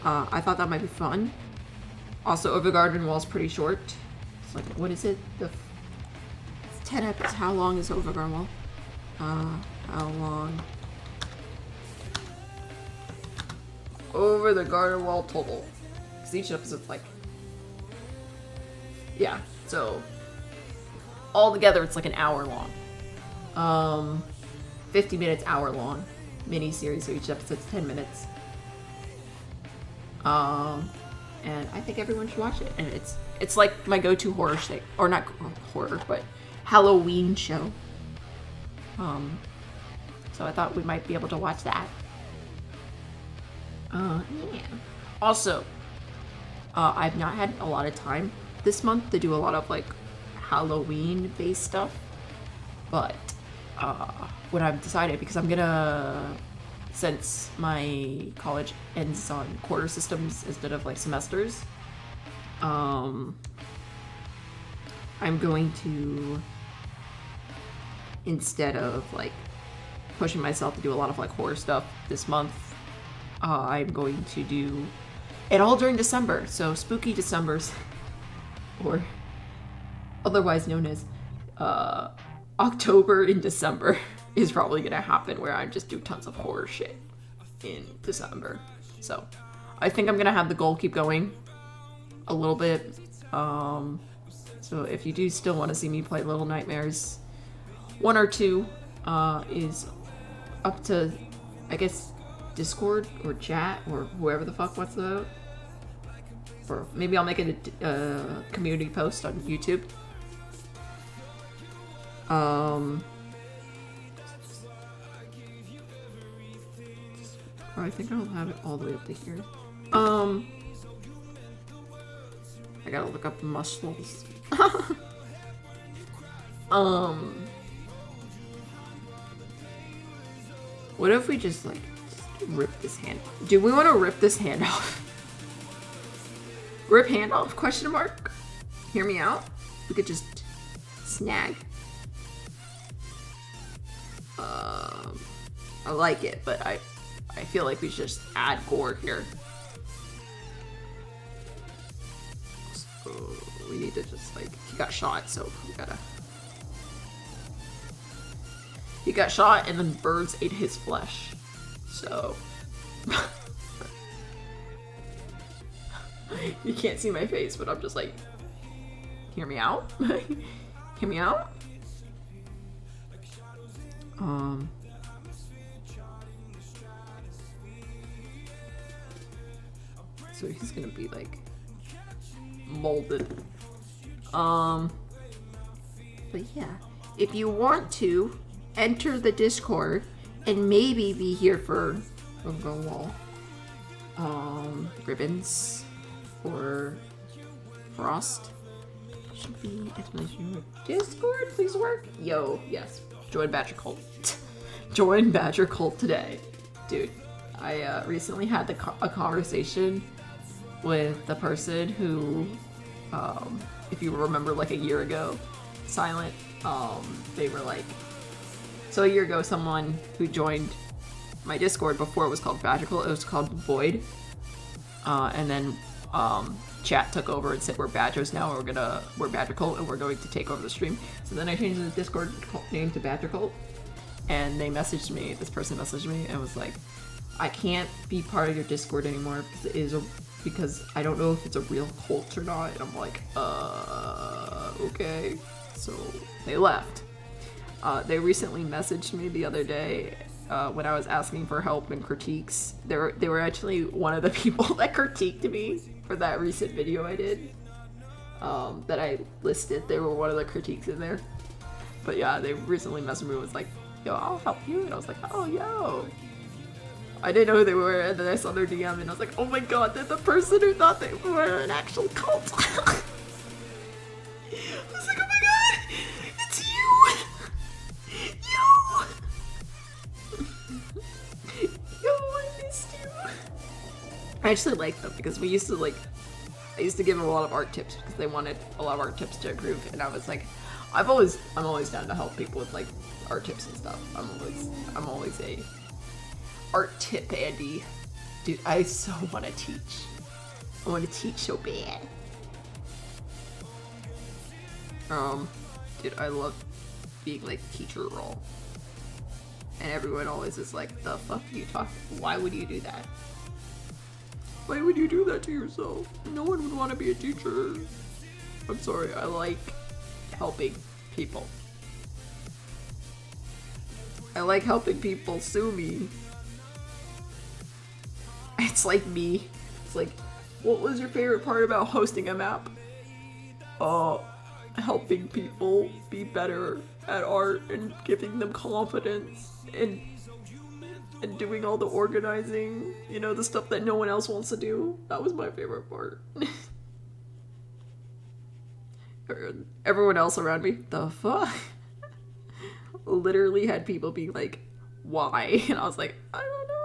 Speaker 3: I thought that might be fun. Also, Over Garden Wall's pretty short. It's like, what is it? It's 10 episodes. How long is Over Garden Wall? How long? Over the Garden Wall total. Because each episode's like... Yeah, so... all together, it's like an hour long. 50 minutes, hour long mini-series, so each episode's 10 minutes. And I think everyone should watch it. And it's like my go-to horror show, or not horror, but Halloween show. So I thought we might be able to watch that. Yeah. Also, I've not had a lot of time this month to do a lot of like Halloween-based stuff, but what I've decided, because I'm gonna, since my college ends on quarter systems instead of like semesters, I'm going to, instead of like pushing myself to do a lot of like horror stuff this month, I'm going to do it all during December. So spooky Decembers, or otherwise known as October in December, is probably gonna happen, where I just do tons of horror shit in December. So I think I'm gonna have the goal keep going a little bit. So if you do still want to see me play Little Nightmares 1 or 2, is up to, I guess, Discord or chat or whoever the fuck wants to vote. Or maybe I'll make it a community post on YouTube. I think I'll have it all the way up to here. I gotta look up muscles. What if we just like rip this hand? Do we want to rip this hand off? Rip hand off? Question mark? Hear me out. We could just snag. I like it, but I feel like we should just add gore here. So we need to just like, he got shot, so we gotta. He got shot and then birds ate his flesh. So. You can't see my face, but I'm just like, hear me out? Hear me out? So he's gonna be like molded. But yeah, if you want to enter the Discord and maybe be here for Go Wall, ribbons or Frost, should be explanation. Discord, please work. Yo, yes, join Badger Cult. Join Badger Cult today, dude. I recently had a conversation with the person who, if you remember, like a year ago, Silent, they were like, so a year ago, someone who joined my Discord before it was called Magical, it was called Void, and then chat took over and said we're Badgers now, we're Badger Cult, and we're going to take over the stream. So then I changed the Discord name to Badger Cult, and they messaged me. This person messaged me and was like, "I can't be part of your Discord anymore because I don't know if it's a real cult or not." And I'm like, okay. So they left. They recently messaged me the other day when I was asking for help and critiques. They were actually one of the people that critiqued me for that recent video I did that I listed. They were one of the critiques in there. But yeah, they recently messaged me and was like, "Yo, I'll help you." And I was like, "Oh, yo." I didn't know who they were, and then I saw their DM and I was like, "Oh my god, they're the person who thought they were an actual cult." I was like, "Oh my god, it's you! Yo, I missed you." I actually like them because I used to give them a lot of art tips because they wanted a lot of art tips to improve, and I was like, I'm always down to help people with like art tips and stuff. I'm always a art tip Andy. Dude, I so want to teach. I want to teach so bad. Dude, I love being like teacher role. And everyone always is like, "The fuck are you talking? Why would you do that? Why would you do that to yourself? No one would want to be a teacher." I'm sorry, I like helping people. I like helping people sue me. It's like me. It's like, what was your favorite part about hosting a map? Helping people be better at art and giving them confidence and doing all the organizing, you know, the stuff that no one else wants to do. That was my favorite part. Everyone else around me, the fuck? Literally had people be like, "Why?" And I was like, "I don't know."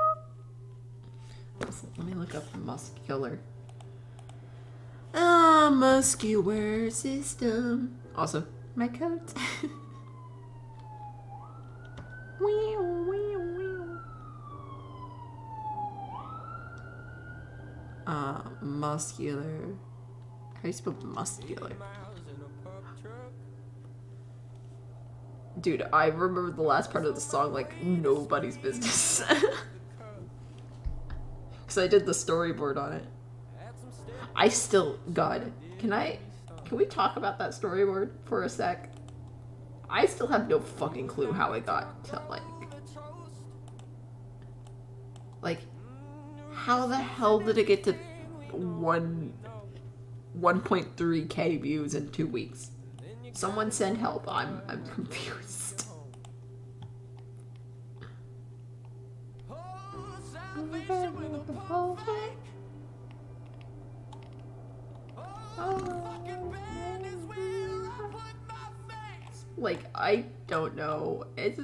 Speaker 3: Let me look up muscular. Muscular system. Also, my coat. Muscular. How do you spell muscular? Dude, I remember the last part of the song like nobody's business. Because I did the storyboard on it. God, can we talk about that storyboard for a sec? I still have no fucking clue how it got to like, how the hell did it get to 1.3k views in 2 weeks? Someone send help. I'm confused. Like, I don't know. It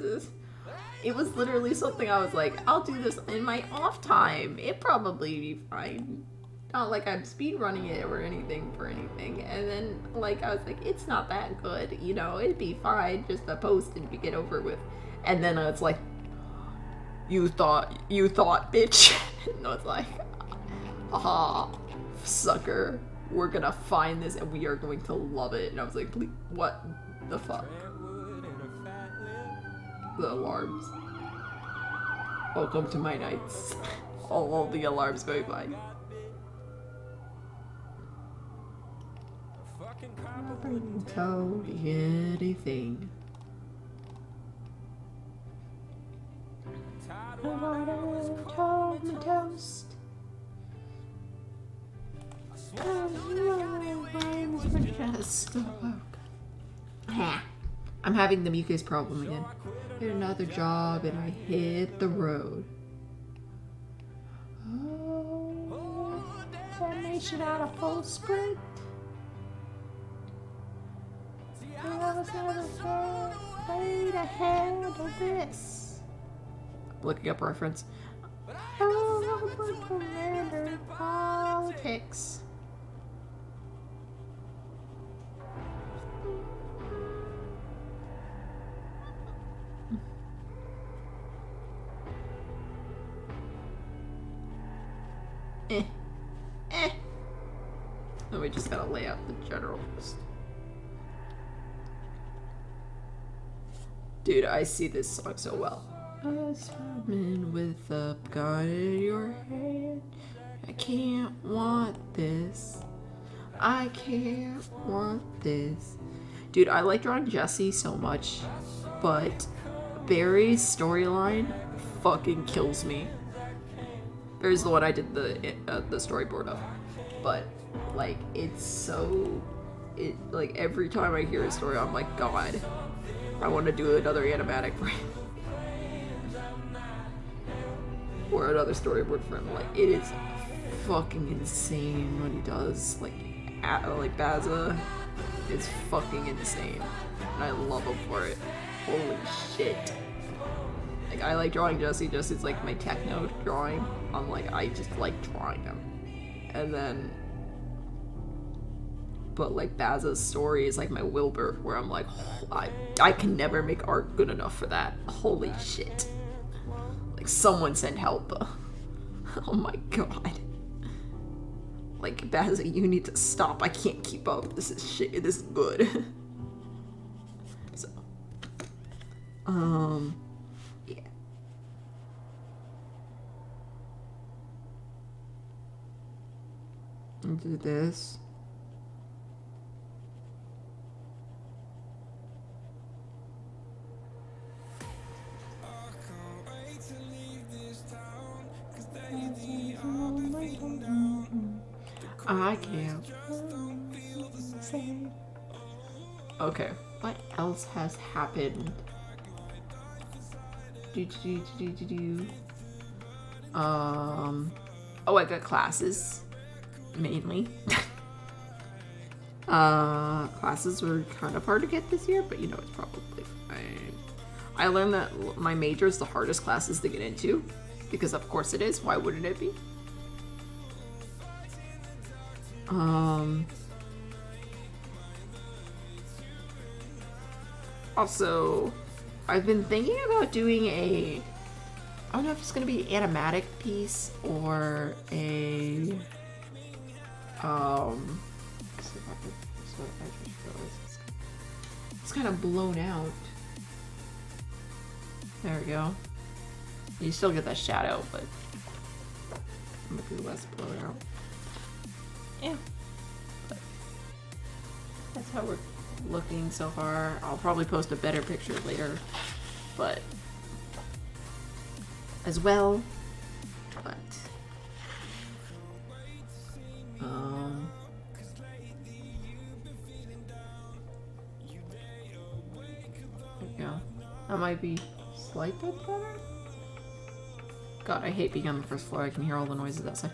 Speaker 3: was literally something I was like, I'll do this in my off time. It probably be fine. Not like I'm speed running it or anything for anything. And then like I was like, it's not that good, you know, it'd be fine just to post and get over with. And then it's like, you thought, bitch. And I was like, haha, sucker. We're gonna find this and we are going to love it. And I was like, please, what the fuck? The alarms. Welcome to my nights. All the alarms going by. Nobody told me anything. Nobody told me toast. I'm having the mucus problem again. Get another job and I hit the road. Oh, formation out of full sprint. I was never so way to handle this. Looking up reference. Oh, commander politics. Then we just gotta lay out the general list. Dude, I see this song so well. A sermon with a gun in your head. I can't want this. I can't want this. Dude, I like drawing Jessie so much, but Barry's storyline fucking kills me. Barry's the one I did the storyboard of, but like it's so, like every time I hear his story, I'm like, God, I want to do another animatic for him. Or another storyboard for him. Like, it is fucking insane what he does. Like Baza is fucking insane. And I love him for it. Holy shit. Like, I like drawing Jessie. Jessie's like my techno drawing. I'm like, I just like drawing him. And then, but like Baza's story is like my Wilbur, where I'm like, oh, I can never make art good enough for that. Holy shit. Like, someone send help. Oh my god. Like, Baza, you need to stop. I can't keep up. This is shit. This is good. So, yeah. I'll do this. I can't. Okay, what else has happened? Oh, I got classes, mainly. Classes were kind of hard to get this year, but you know, it's probably fine. I learned that my major is the hardest classes to get into, because of course it is. Why wouldn't it be? Also, I've been thinking about doing I don't know if it's gonna be an animatic piece or a, it's kind of blown out. There we go. You still get that shadow, but it might be less blown out. Yeah, but that's how we're looking so far. I'll probably post a better picture later, but as well, but there we go. That might be slightly better. God, I hate being on the first floor. I can hear all the noises outside.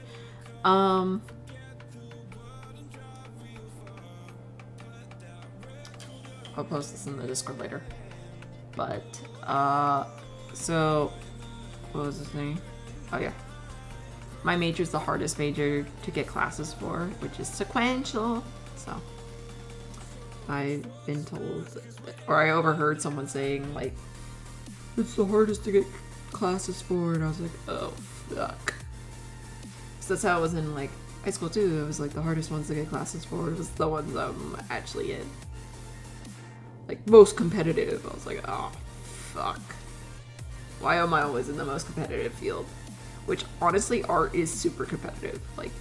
Speaker 3: I'll post this in the Discord later. But, so, what was this thing? Oh yeah. My major is the hardest major to get classes for, which is sequential. So, I've been told, or I overheard someone saying, like, it's the hardest to get classes for, and I was like, oh, fuck. So that's how it was in, like, high school too. It was, like, the hardest ones to get classes for. It was the ones I'm actually in. Like, most competitive. I was like, oh, fuck. Why am I always in the most competitive field? Which, honestly, art is super competitive. Like,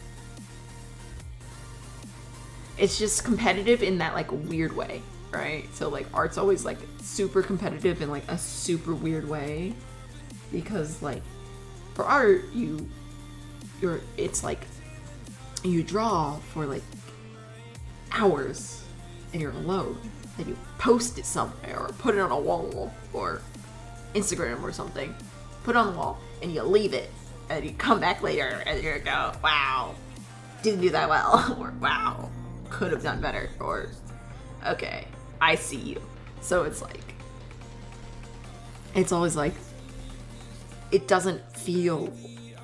Speaker 3: it's just competitive in that, like, weird way, right? So, like, art's always, like, super competitive in, like, a super weird way. Because, like, for art, it's, like, you draw for, like, hours, and you're alone. Then you post it somewhere, or put it on a wall, or Instagram or something. Put it on the wall, and you leave it, and you come back later, and you go, wow, didn't do that well, or wow, could have done better, or okay, I see you. So it's like, it's always like, it doesn't feel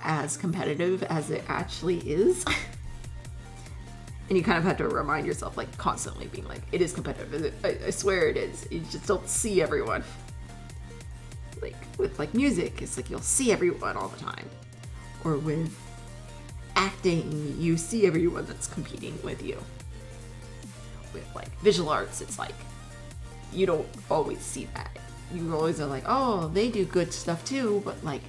Speaker 3: as competitive as it actually is. And you kind of have to remind yourself, like, constantly being like, it is competitive. I swear it is. You just don't see everyone. Like, with, like, music, it's like you'll see everyone all the time. Or with acting, you see everyone that's competing with you. With like visual arts, it's like you don't always see that. You always are like, oh, they do good stuff too, but like,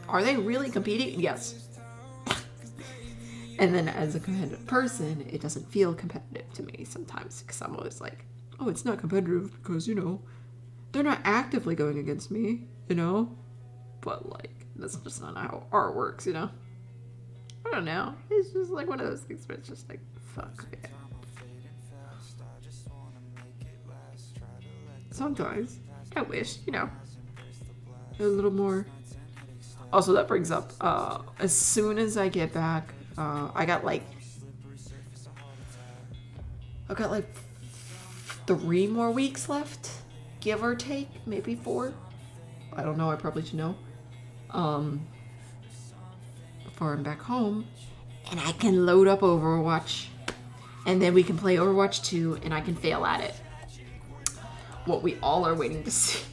Speaker 3: are they really competing? Yes. And then as a competitive person, it doesn't feel competitive to me sometimes, because I'm always like, oh, it's not competitive because, you know, they're not actively going against me, you know? But like, that's just not how art works, you know? I don't know. It's just like one of those things where it's just like, fuck, man. Sometimes I wish, you know, a little more. Also, that brings up, as soon as I get back, I got like 3 more weeks left, give or take, maybe 4. I don't know, I probably should know. Before I'm back home, and I can load up Overwatch, and then we can play Overwatch 2, and I can fail at it. What we all are waiting to see.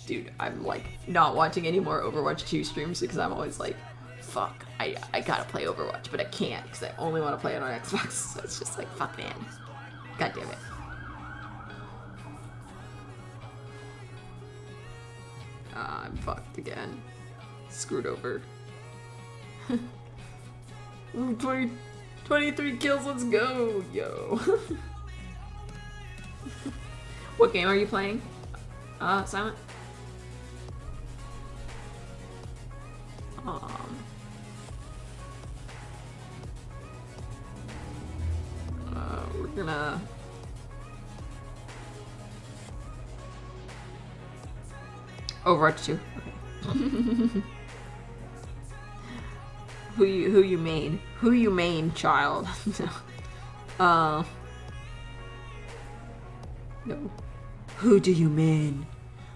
Speaker 3: Dude, I'm like not watching any more Overwatch 2 streams because I'm always like, fuck, I gotta play Overwatch, but I can't because I only want to play it on Xbox. So it's just like, fuck, man. God damn it. I'm fucked again. Screwed over. 23 kills, let's go, yo. What game are you playing? Silent? We're gonna... Overwatch 2. Okay. Who you main? Who you main, child? No. Who do you main?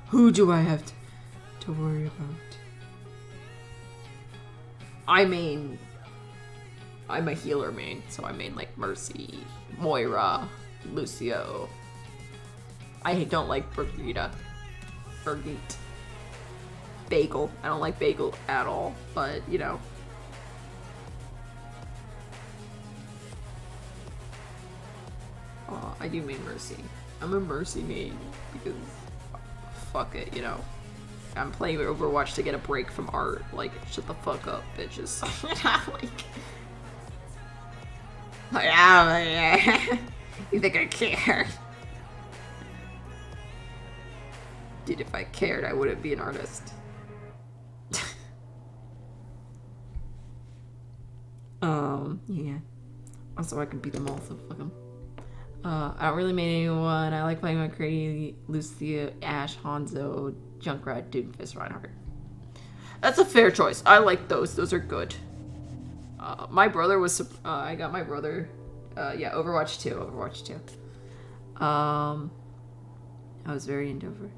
Speaker 3: Who do I have to worry about? I'm a healer main, so I main like Mercy, Moira, Lucio. I don't like Brigitte. Bagel. I don't like Bagel at all, but you know. I do main Mercy. I'm a Mercy main because fuck it, you know. I'm playing Overwatch to get a break from art. Like, shut the fuck up, bitches. You think I care? Dude, if I cared, I wouldn't be an artist. Yeah. Also, I could beat them all, so fuck them. I don't really main anyone. I like playing McCready, Lucia, Ash, Hanzo, Junkrat, Doomfist, Reinhardt. That's a fair choice. I like those. Those are good. My brother was... I got my brother... yeah, Overwatch 2. Overwatch 2. I was very into it.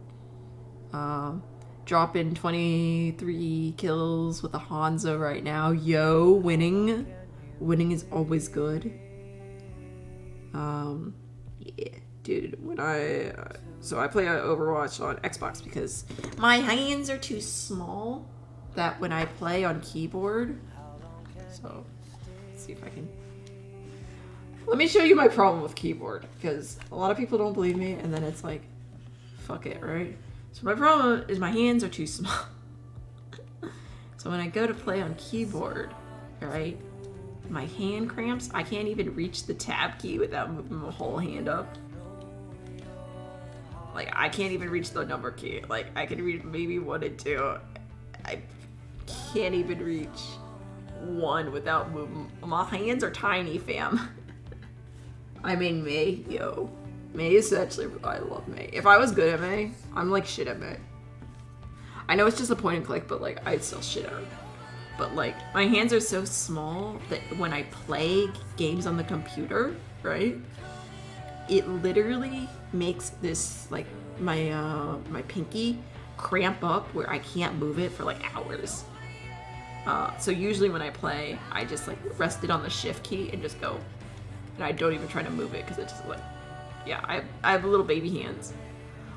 Speaker 3: Dropping 23 kills with a Hanzo right now. Yo, winning. Winning is always good. Yeah, dude, when so I play Overwatch on Xbox because my hands are too small that when I play on keyboard, so let's see if I can, let me show you my problem with keyboard, because a lot of people don't believe me, and then it's like, fuck it, right? So my problem is my hands are too small. So when I go to play on keyboard, right, my hand cramps. I can't even reach the tab key without moving my whole hand up. Like, I can't even reach the number key. Like, I can read maybe 1 and 2. I can't even reach 1 without moving. My hands are tiny, fam. I mean, May, yo. May is actually, I love May. If I was good at May, I'm like shit at May. I know it's just a point and click, but like, I'd still shit at her. But like, my hands are so small that when I play games on the computer, right, it literally makes this, like, my pinky cramp up where I can't move it for like hours. So usually when I play, I just like rest it on the shift key and just go. And I don't even try to move it because it's just like, yeah, I have little baby hands.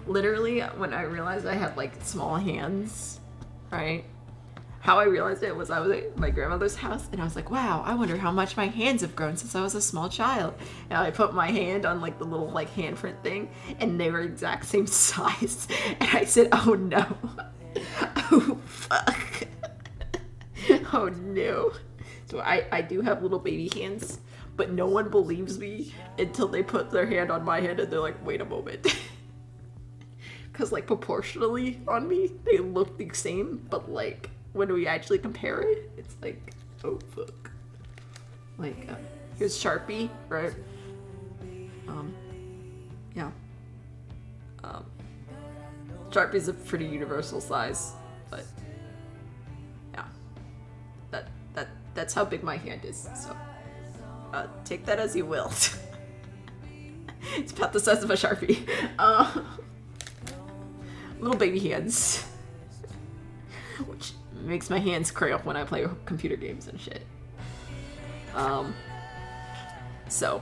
Speaker 3: Literally, when I realized I had like small hands, right? how I realized it was I was at my grandmother's house and I was like, wow, I wonder how much my hands have grown since I was a small child. And I put my hand on like the little like handprint thing and they were exact same size. And I said, oh no. Oh fuck. Oh no. So I do have little baby hands, but no one believes me until they put their hand on my hand and they're like, wait a moment. Because like proportionally on me, they look the same, but like when we actually compare it, it's like, oh fuck. Like, here's Sharpie, right? Yeah. Sharpie's a pretty universal size, but yeah. That's how big my hand is, so take that as you will. It's about the size of a Sharpie. Little baby hands. Which makes my hands cramp when I play computer games and shit. So,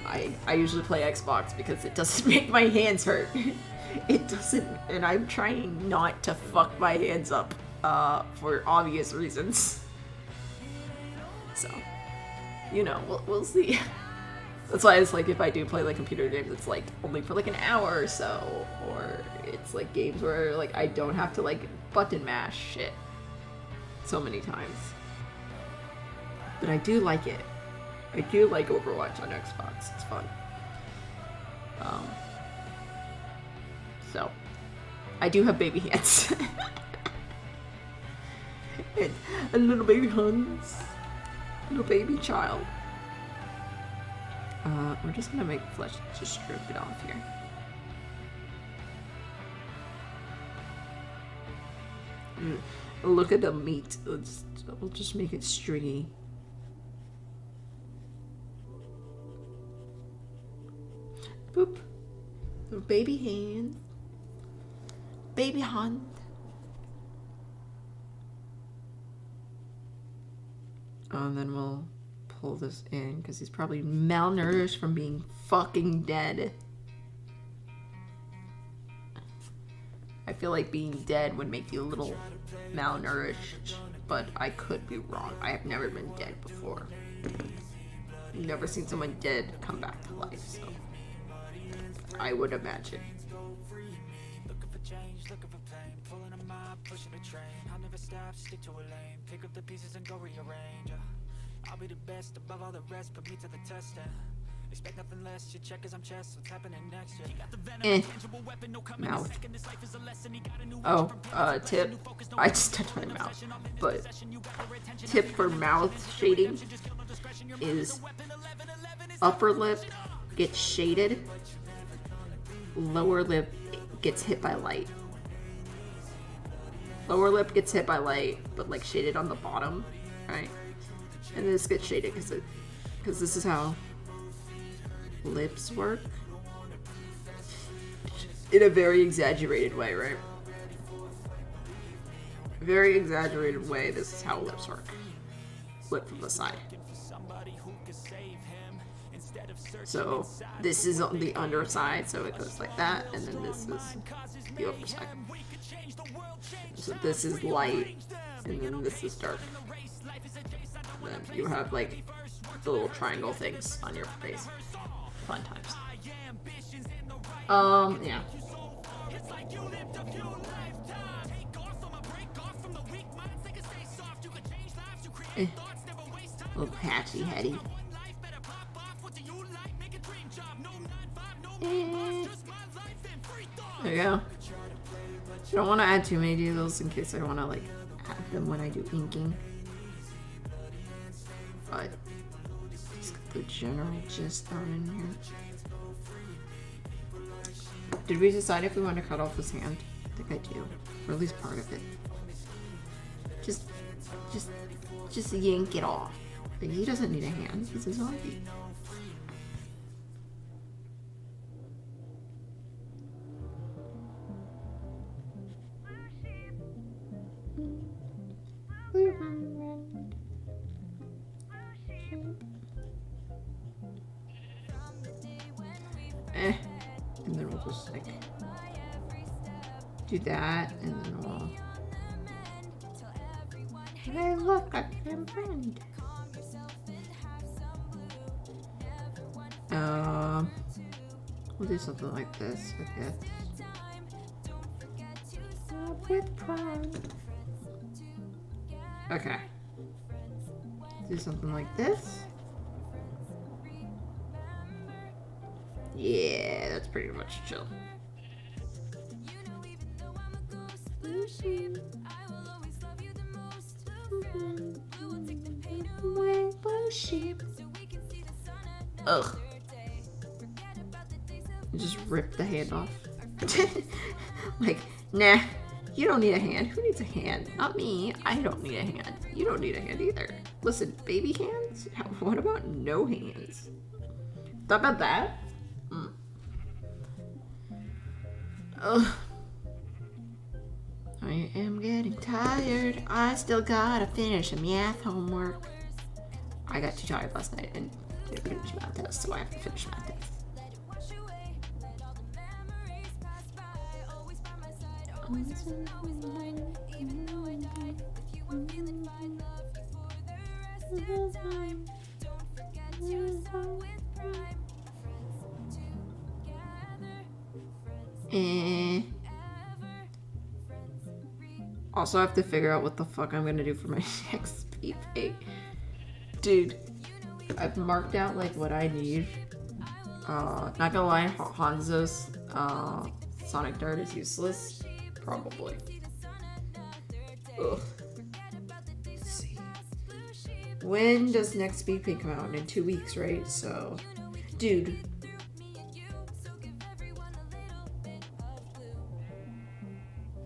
Speaker 3: I usually play Xbox because it doesn't make my hands hurt. It doesn't, and I'm trying not to fuck my hands up, for obvious reasons. So, you know, we'll see. That's why it's like if I do play like computer games, it's like only for like an hour or so, or it's like games where like I don't have to like button mash shit so many times. But I do like it. I do like Overwatch on Xbox. It's fun. So I do have baby hands. And a little baby hands. Little baby child. We're just gonna make flesh just strip it off here. Look at the meat. We'll just make it stringy. Boop. Little baby hand. Baby hand. And then we'll pull this in because he's probably malnourished from being fucking dead. I feel like being dead would make you a little malnourished, but I could be wrong. I have never been dead before. I've never seen someone dead come back to life, so I would imagine.
Speaker 2: I'll be the best above all the rest, put me to the test and expect nothing less. Your check is I'm chest, what's happening next? You got the venom, tangible weapon, no coming
Speaker 3: Mouth.
Speaker 2: second. This life is a lesson. You got a new
Speaker 3: Tip. I just touched my mouth. But tip for mouth shading is upper lip gets shaded, lower lip gets hit by light. Lower lip gets hit by light, but like shaded on the bottom, right? And this gets shaded because this is how lips work. In a very exaggerated way, right? Very exaggerated way, this is how lips work. Lip from the side. So this is on the underside, so it goes like that, and then this is the upper side. So this is light, and then this is dark. Then you have like the little triangle things on your face. Fun times. Yeah. Little patchy heady. There you go. You don't want to add too many details in case I want to like add them when I do inking. But just get the general gist down in here. Did we decide if we want to cut off his hand? I think I do, or at least part of it. Just yank it off. Like, he doesn't need a hand. He's a zombie. And then we'll just like do that, and then we'll Hey, look, I can friend. We'll do something like this, I guess. With pride. Okay. Do something like this. Yeah, that's pretty much chill. Ugh. Just rip the hand off. Like, nah, you don't need a hand. Who needs a hand? Not me. I don't need a hand. You don't need a hand either. Listen, baby hands? What about no hands? Thought about that? Ugh. I am getting tired. I still gotta finish some math homework. I got too tired last night and didn't finish math test, so I have to finish math test. Also, I have to figure out what the fuck I'm gonna do for my next speed pay. Dude, I've marked out like what I need. Not gonna lie, Hanzo's Sonic Dart is useless. Probably. Ugh. Let's see. When does next speed pay come out? In 2 weeks, right? So, dude.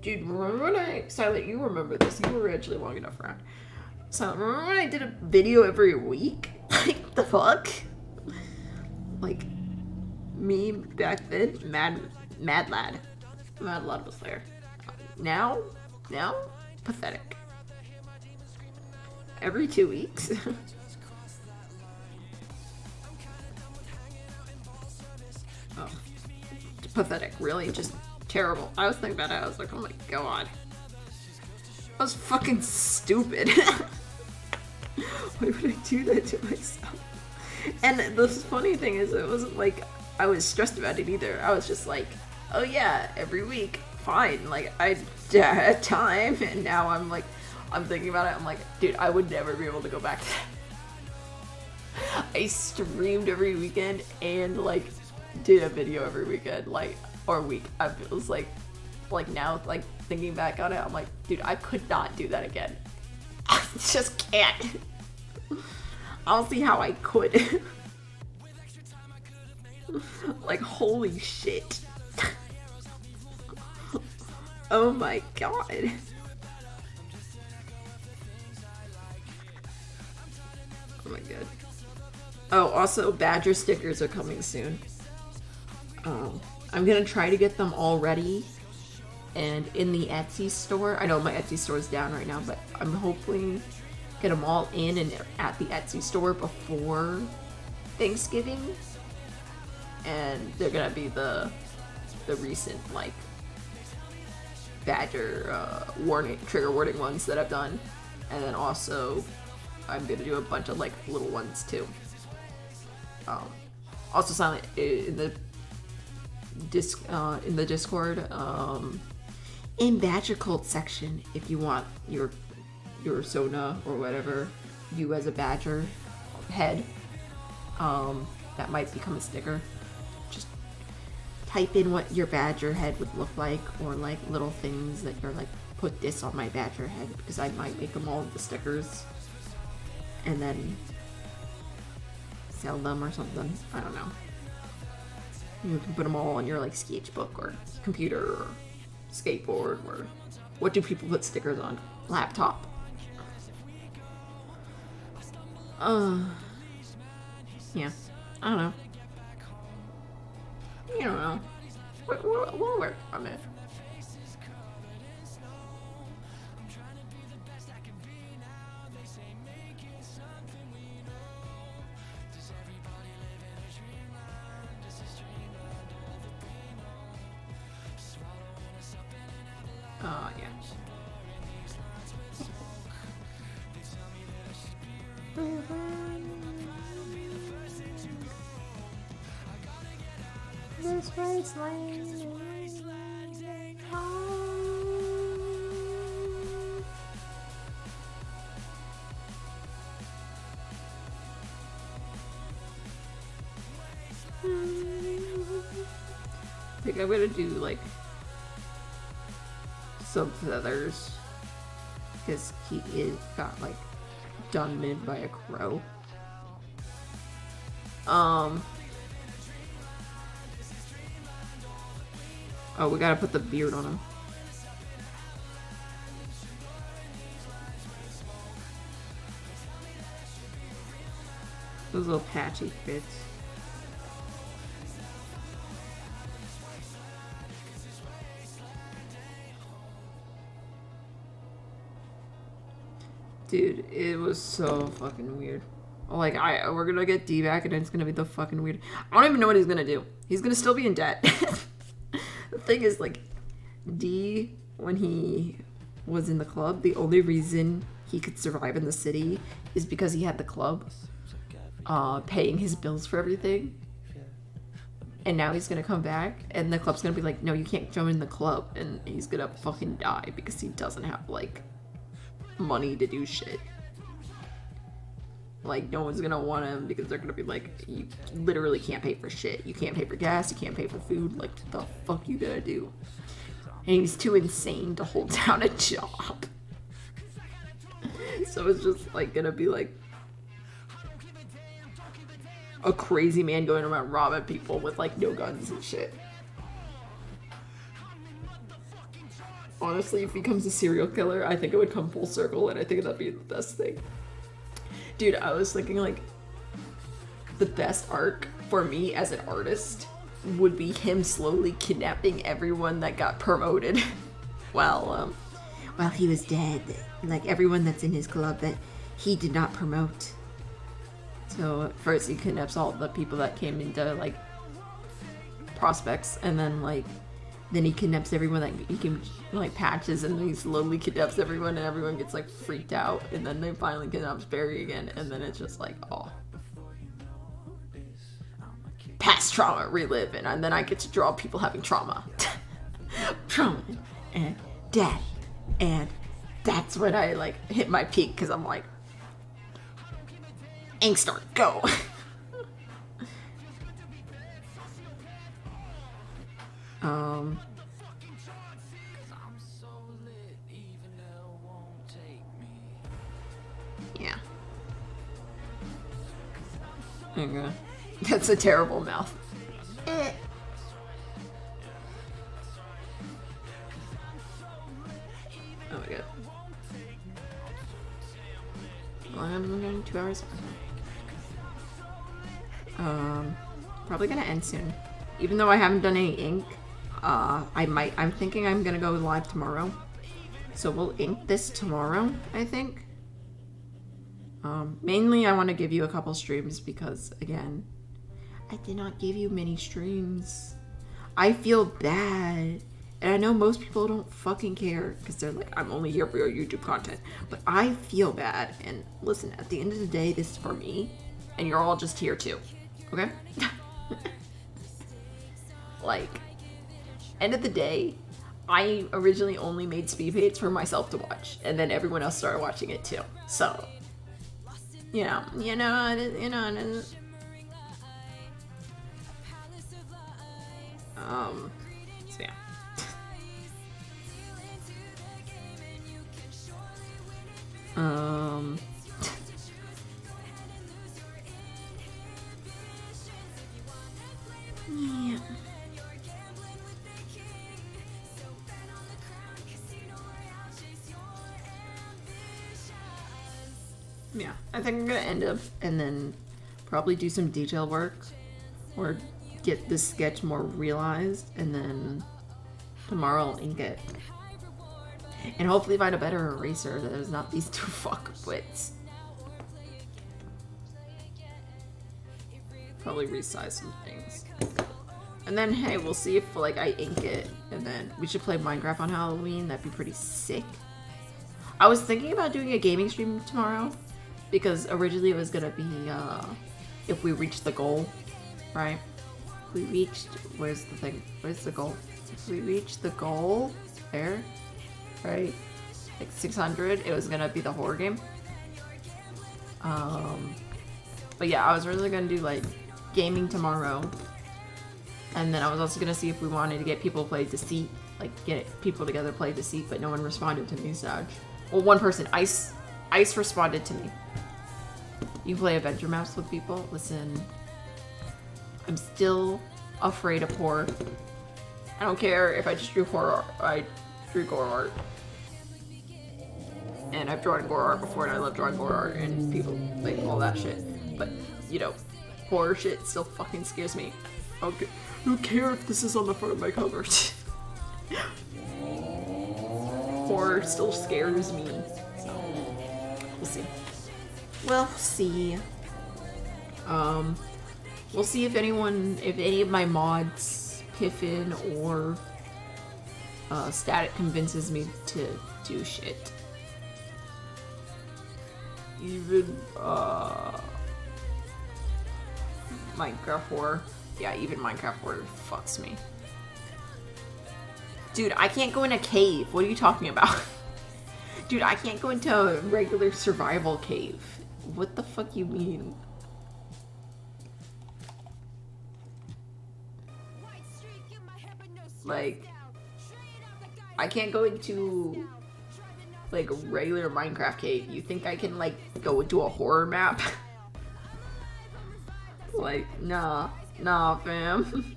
Speaker 3: Dude, remember when Silent, you remember this. You were actually long enough around. So, remember when I did a video every week? Like, the fuck? Like, me back then, Mad Lad. Mad Lad was there. Now, pathetic. Every 2 weeks. Oh, pathetic. Really, just terrible. I was thinking about it. I was like, oh my god, I was fucking stupid. Why would I do that to myself? And the funny thing is, it wasn't like I was stressed about it either. I was just like, oh yeah, every week, fine. Like, I had time, and now I'm like, I'm thinking about it. I'm like, dude, I would never be able to go back to that. I streamed every weekend and like did a video every weekend, like, or week. I was like now, like thinking back on it, I'm like, dude, I could not do that again. I just can't. I don't see how I could. Like, holy shit. Oh my god. Oh my god. Oh, also, Badger stickers are coming soon. I'm gonna try to get them all ready and in the Etsy store. I know my Etsy store is down right now, but I'm hoping get them all in and at the Etsy store before Thanksgiving. And they're gonna be the recent like Badger trigger warning ones that I've done, and then also I'm gonna do a bunch of like little ones too. Also, Silent, in the Discord, in Badger Cult section, if you want your Sona or whatever, you as a Badger head, that might become a sticker. Just type in what your Badger head would look like, or like little things that you're like, put this on my Badger head, because I might make them all into stickers and then sell them or something. I don't know. You can put them all on your like sketchbook or computer or skateboard, or what do people put stickers on? Laptop. Yeah. I don't know. You don't know. We'll work on it. Yeah. This wasteland. I think I'm gonna do like some feathers because he is got like done mid by a crow. Oh, we gotta put the beard on him. Those little patchy fits. Dude, it was so fucking weird. Like, we're gonna get D back and it's gonna be the fucking weird. I don't even know what he's gonna do. He's gonna still be in debt. The thing is, like, D, when he was in the club, the only reason he could survive in the city is because he had the club paying his bills for everything. And now he's gonna come back and the club's gonna be like, no, you can't join the club, and he's gonna fucking die because he doesn't have, like, money to do shit. Like, no one's gonna want him because they're gonna be like, you literally can't pay for shit. You can't pay for gas, you can't pay for food. Like, what the fuck you gonna do? And he's too insane to hold down a job. So it's just like gonna be like a crazy man going around robbing people with like no guns and shit. Honestly, if he becomes a serial killer, I think it would come full circle, and I think that'd be the best thing. Dude, I was thinking, like, the best arc for me as an artist would be him slowly kidnapping everyone that got promoted while he was dead. Like, everyone that's in his club that he did not promote. So, first he kidnaps all the people that came into, like, prospects, and then he kidnaps everyone that he can, like, patches, and then he slowly kidnaps everyone, and everyone gets, like, freaked out, and then they finally kidnaps Barry again, and then it's just like, oh. Past trauma, relive, and then I get to draw people having trauma. Trauma, and death, and that's when I, like, hit my peak, because I'm like, INKtober, go! Yeah. Okay. That's a terrible mouth. Oh my god. Well, I'm going 2 hours. Probably gonna end soon. Even though I haven't done any ink, I'm thinking I'm gonna go live tomorrow. So we'll ink this tomorrow, I think. Mainly I want to give you a couple streams because, again, I did not give you many streams. I feel bad. And I know most people don't fucking care because they're like, I'm only here for your YouTube content. But I feel bad. And listen, at the end of the day, this is for me. And you're all just here too. Okay? Like, end of the day, I originally only made speed paints for myself to watch. And then everyone else started watching it too. So, you know. So yeah. Yeah. Yeah, I think I'm gonna end up and then probably do some detail work or get this sketch more realized, and then tomorrow I'll ink it. And hopefully find a better eraser that is not these two fuckwits. Probably resize some things. And then, hey, we'll see if, like, I ink it, and then we should play Minecraft on Halloween. That'd be pretty sick. I was thinking about doing a gaming stream tomorrow, because originally it was gonna be if we reached the goal, right? We reached, where's the thing? Where's the goal? If we reached the goal there, right? Like 600, it was gonna be the horror game. But yeah, I was really gonna do like gaming tomorrow, and then I was also gonna see if we wanted to get people to play Deceit, like get people together to play Deceit, but no one responded to me, Sag. Well, one person, Ice responded to me. You play adventure maps with people? Listen, I'm still afraid of horror. I don't care if I just drew horror, I drew gore art. And I've drawn gore art before, and I love drawing gore art and people, like, all that shit. But, you know, horror shit still fucking scares me. Okay, I don't care if this is on the front of my cover. Horror still scares me. So, we'll see. We'll see. We'll see if any of my mods, Piffin or Static, convinces me to do shit. Even Minecraft horror. Yeah, even Minecraft horror fucks me. Dude, I can't go in a cave. What are you talking about? Dude, I can't go into a regular survival cave. What the fuck you mean? Like, I can't go into like a regular Minecraft cave. You think I can like go into a horror map? Like, nah, fam.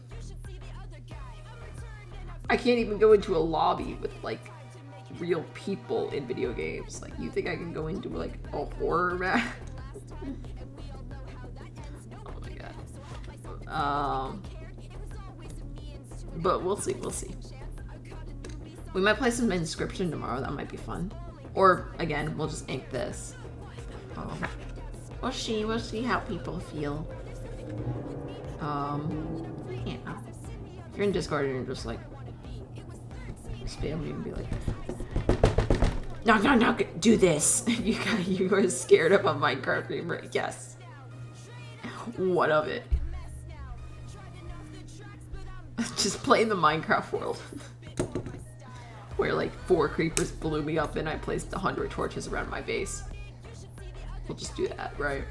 Speaker 3: I can't even go into a lobby with like real people in video games. Like, you think I can go into like a horror map? Oh my god. But we'll see. We might play some Inscription tomorrow. That might be fun. Or again, we'll just ink this. We'll see how people feel. Yeah. If you're in Discord and you're just like spam me and be like, no, do this. You are scared of a Minecraft gamer. Yes. What of it? Just play in the Minecraft world. Where like 4 creepers blew me up and I placed 100 torches around my base. We'll just do that, right?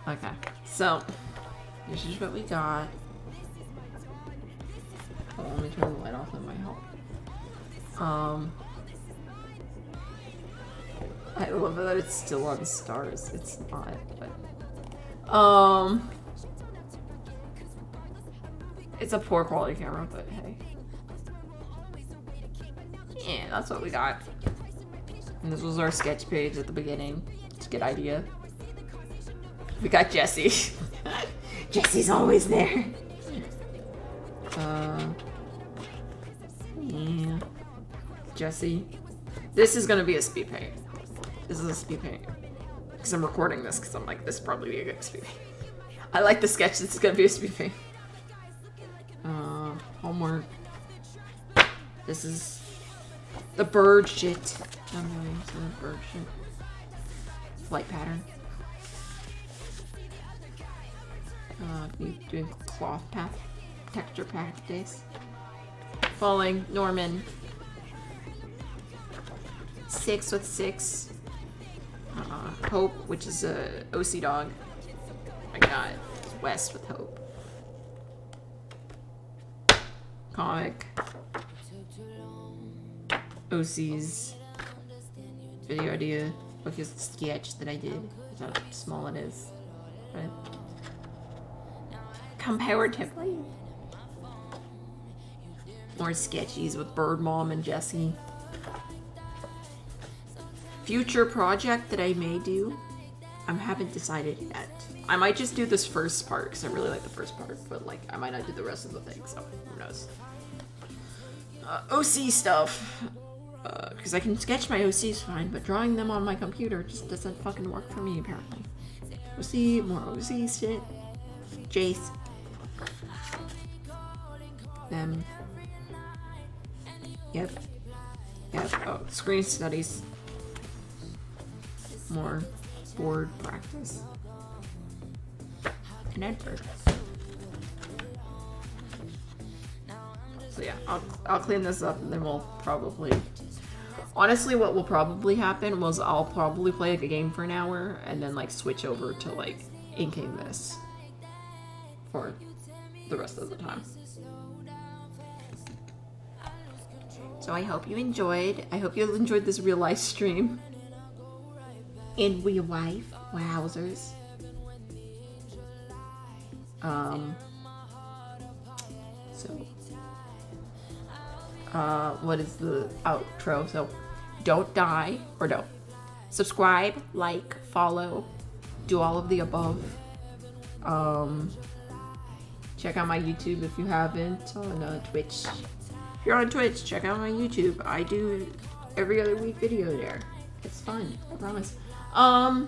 Speaker 3: Okay, so this is what we got. Oh, let me turn the light off in my help. I love that it's still on stars. It's not, but it's a poor quality camera, but hey. Yeah, that's what we got. And this was our sketch page at the beginning. It's a good idea. We got Jesse. Jesse's always there. Yeah. Jesse. This is gonna be a speed paint. This is a speed paint. Because I'm recording this, because I'm like, this is probably a good speed paint. I like the sketch, this is gonna be a speed paint. Homework. This is the bird shit. I'm going to the bird shit. Flight pattern. Doing cloth path, texture pack days. Falling, Norman. 6 with 6. Hope, which is a OC dog. I got West with Hope. Comic. OC's video idea. Look at the sketch that I did. That's how small it is. Right? Comparatively. More sketchies with Bird Mom and Jesse. Future project that I may do. I haven't decided yet. I might just do this first part because I really like the first part, but like I might not do the rest of the thing, so who knows. OC stuff. Because I can sketch my OCs fine, but drawing them on my computer just doesn't fucking work for me, apparently. OC, more OC shit. Jace. Them. Yep. Oh, screen studies. more board practice. And Edward. So yeah, I'll clean this up and then we'll probably... Honestly, what will probably happen was I'll probably play like a game for an hour and then like switch over to like inking this for the rest of the time. So I hope you enjoyed. I hope you enjoyed this real life stream. In real life. Wowzers. What is the outro? So, don't die, or don't. Subscribe, like, follow, do all of the above. Check out my YouTube if you haven't, on Twitch. If you're on Twitch, check out my YouTube. I do every other week video there. It's fun, I promise. I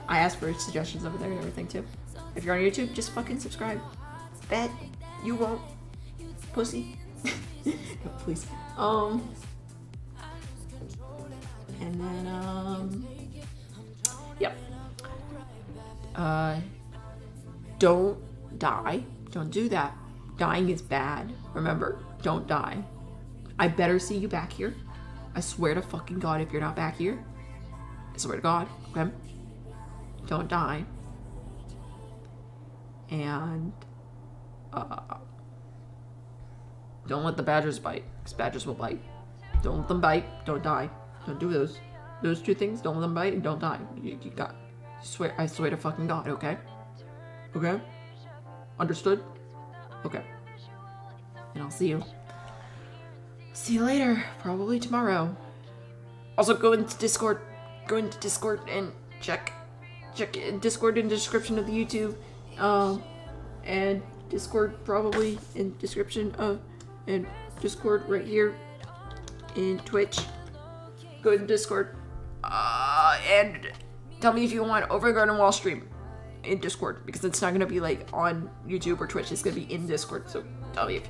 Speaker 3: ask for suggestions over there and everything too. If you're on YouTube, just fucking subscribe. Bet you won't. Pussy. No, please. And then, yep. Don't die. Don't do that. Dying is bad. Remember, don't die. I better see you back here. I swear to fucking God, if you're not back here, I swear to God, okay? Don't die. And, don't let the badgers bite, because badgers will bite. Don't let them bite, don't die. Don't do those. Those two things, don't let them bite and don't die. You got, I swear to fucking God, okay? Okay? Understood? Okay. And I'll see you. See you later, probably tomorrow. Also go into Discord. Go into Discord and check Discord in the description of the YouTube. And Discord probably in description of, and Discord right here in Twitch. Go to Discord. And tell me if you want Over the Garden Wall stream in Discord, because it's not gonna be like on YouTube or Twitch. It's gonna be in Discord. So tell me if